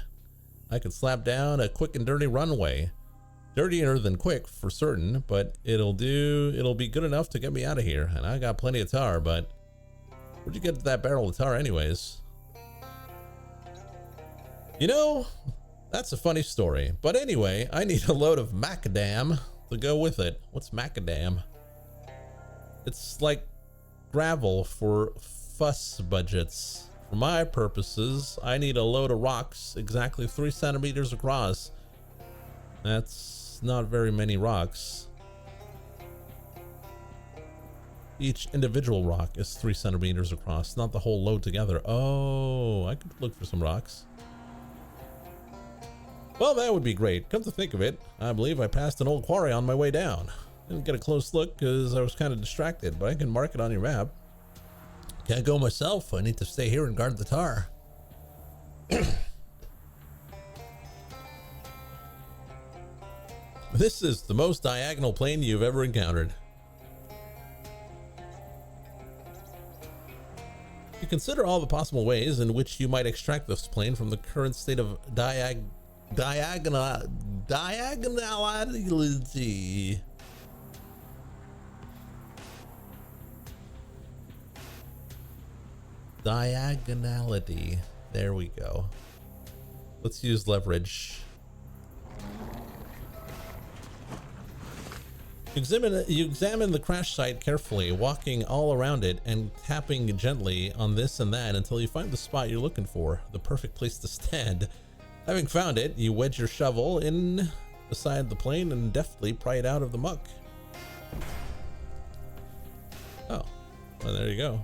I could slap down a quick and dirty runway. Dirtier than quick for certain, but it'll be good enough to get me out of here. And I got plenty of tar, but where'd you get that barrel of tar anyways? You know, that's a funny story. But anyway, I need a load of macadam to go with it. What's macadam? It's like gravel for fuss budgets. For my purposes, I need a load of rocks exactly 3 centimeters across. That's not very many rocks. Each individual rock is 3 centimeters across, not the whole load together. Oh, I could look for some rocks. Well, that would be great. Come to think of it, I believe I passed an old quarry on my way down. Didn't get a close look because I was kind of distracted, but I can mark it on your map. Can't go myself. I need to stay here and guard the tar. This is the most diagonal plane you've ever encountered. You consider all the possible ways in which you might extract this plane from the current state of diagonality. Diagonality. There we go. Let's use leverage. You examine the crash site carefully, walking all around it and tapping gently on this and that until you find the spot you're looking for, the perfect place to stand. Having found it, you wedge your shovel in beside the plane and deftly pry it out of the muck. Oh, well, there you go.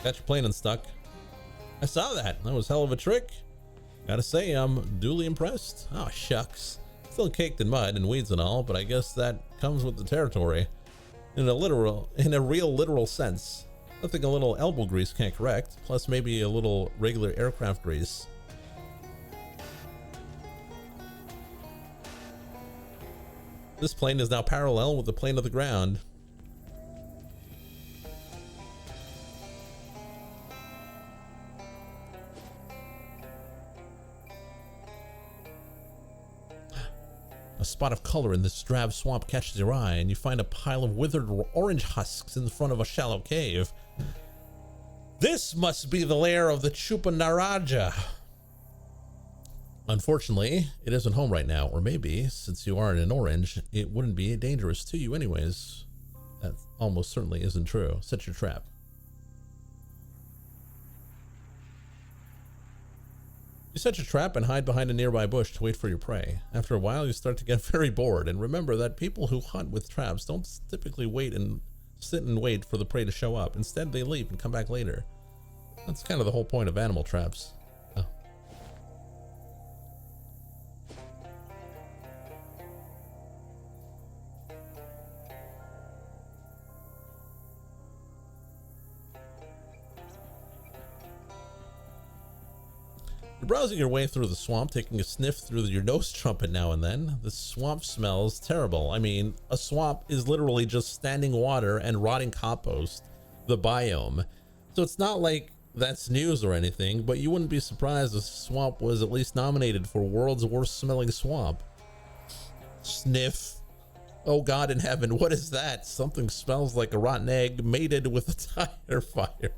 Got your plane unstuck. I saw that. That was hell of a trick. Gotta say, I'm duly impressed. Oh, shucks. Still caked in mud and weeds and all, but I guess that comes with the territory. In a real literal sense. Nothing a little elbow grease can't correct, plus maybe a little regular aircraft grease. This plane is now parallel with the plane of the ground. A spot of color in this drab swamp catches your eye, and you find a pile of withered orange husks in front of a shallow cave. This must be the lair of the Chupa Naraja. Unfortunately, it isn't home right now, or maybe, since you aren't an orange, it wouldn't be dangerous to you anyways. That almost certainly isn't true. Set your trap. You set your trap and hide behind a nearby bush to wait for your prey. After a while, you start to get very bored, and remember that people who hunt with traps don't typically sit and wait for the prey to show up. Instead, they leave and come back later. That's kind of the whole point of animal traps. Oh. You're browsing your way through the swamp, taking a sniff through your nose trumpet now and then. The swamp smells terrible. I mean, a swamp is literally just standing water and rotting compost, the biome. So it's not like that's news or anything, but you wouldn't be surprised if the swamp was at least nominated for world's worst smelling swamp. Sniff. Oh God in heaven, what is that? Something smells like a rotten egg mated with a tire fire.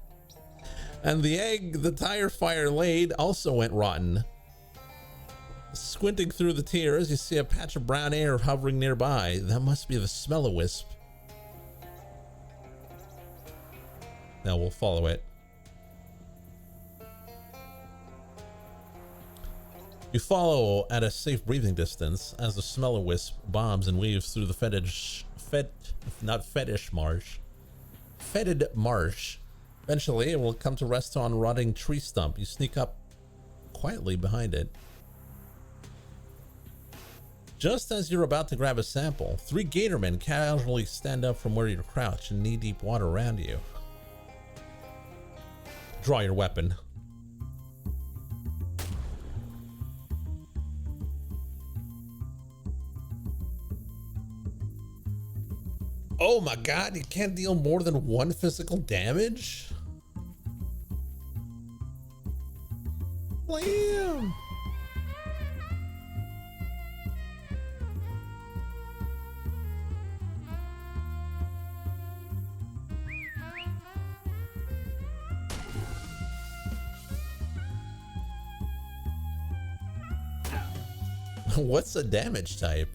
And the egg the tire fire laid also went rotten. Squinting through the tears, you see a patch of brown air hovering nearby. That must be the smell-o-wisp. Now we'll follow it. You follow at a safe breathing distance as the smell-o-wisp bombs and weaves through the fetid marsh. Eventually, it will come to rest on a rotting tree stump. You sneak up quietly behind it. Just as you're about to grab a sample, 3 gatormen casually stand up from where you're crouched in knee-deep water around you. Draw your weapon. Oh my God, you can't deal more than 1 physical damage? Blam! What's the damage type?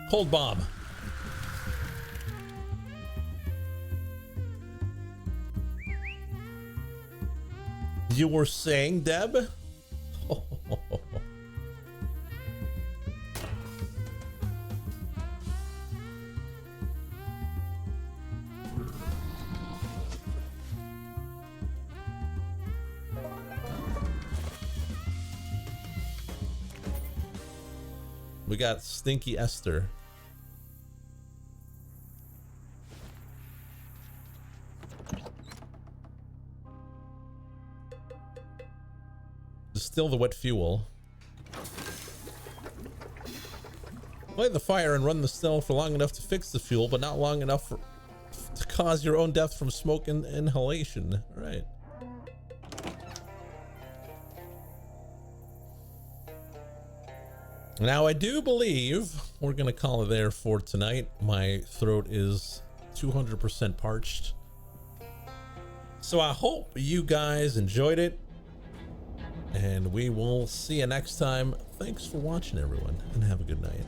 Cold bomb. You were saying, Deb? We got Stinky Esther. Distill the wet fuel. Light the fire and run the still for long enough to fix the fuel, but not long enough to cause your own death from smoke and inhalation. All right. Now, I do believe we're going to call it there for tonight. My throat is 200% parched. So I hope you guys enjoyed it. And we will see you next time. Thanks for watching, everyone, and have a good night.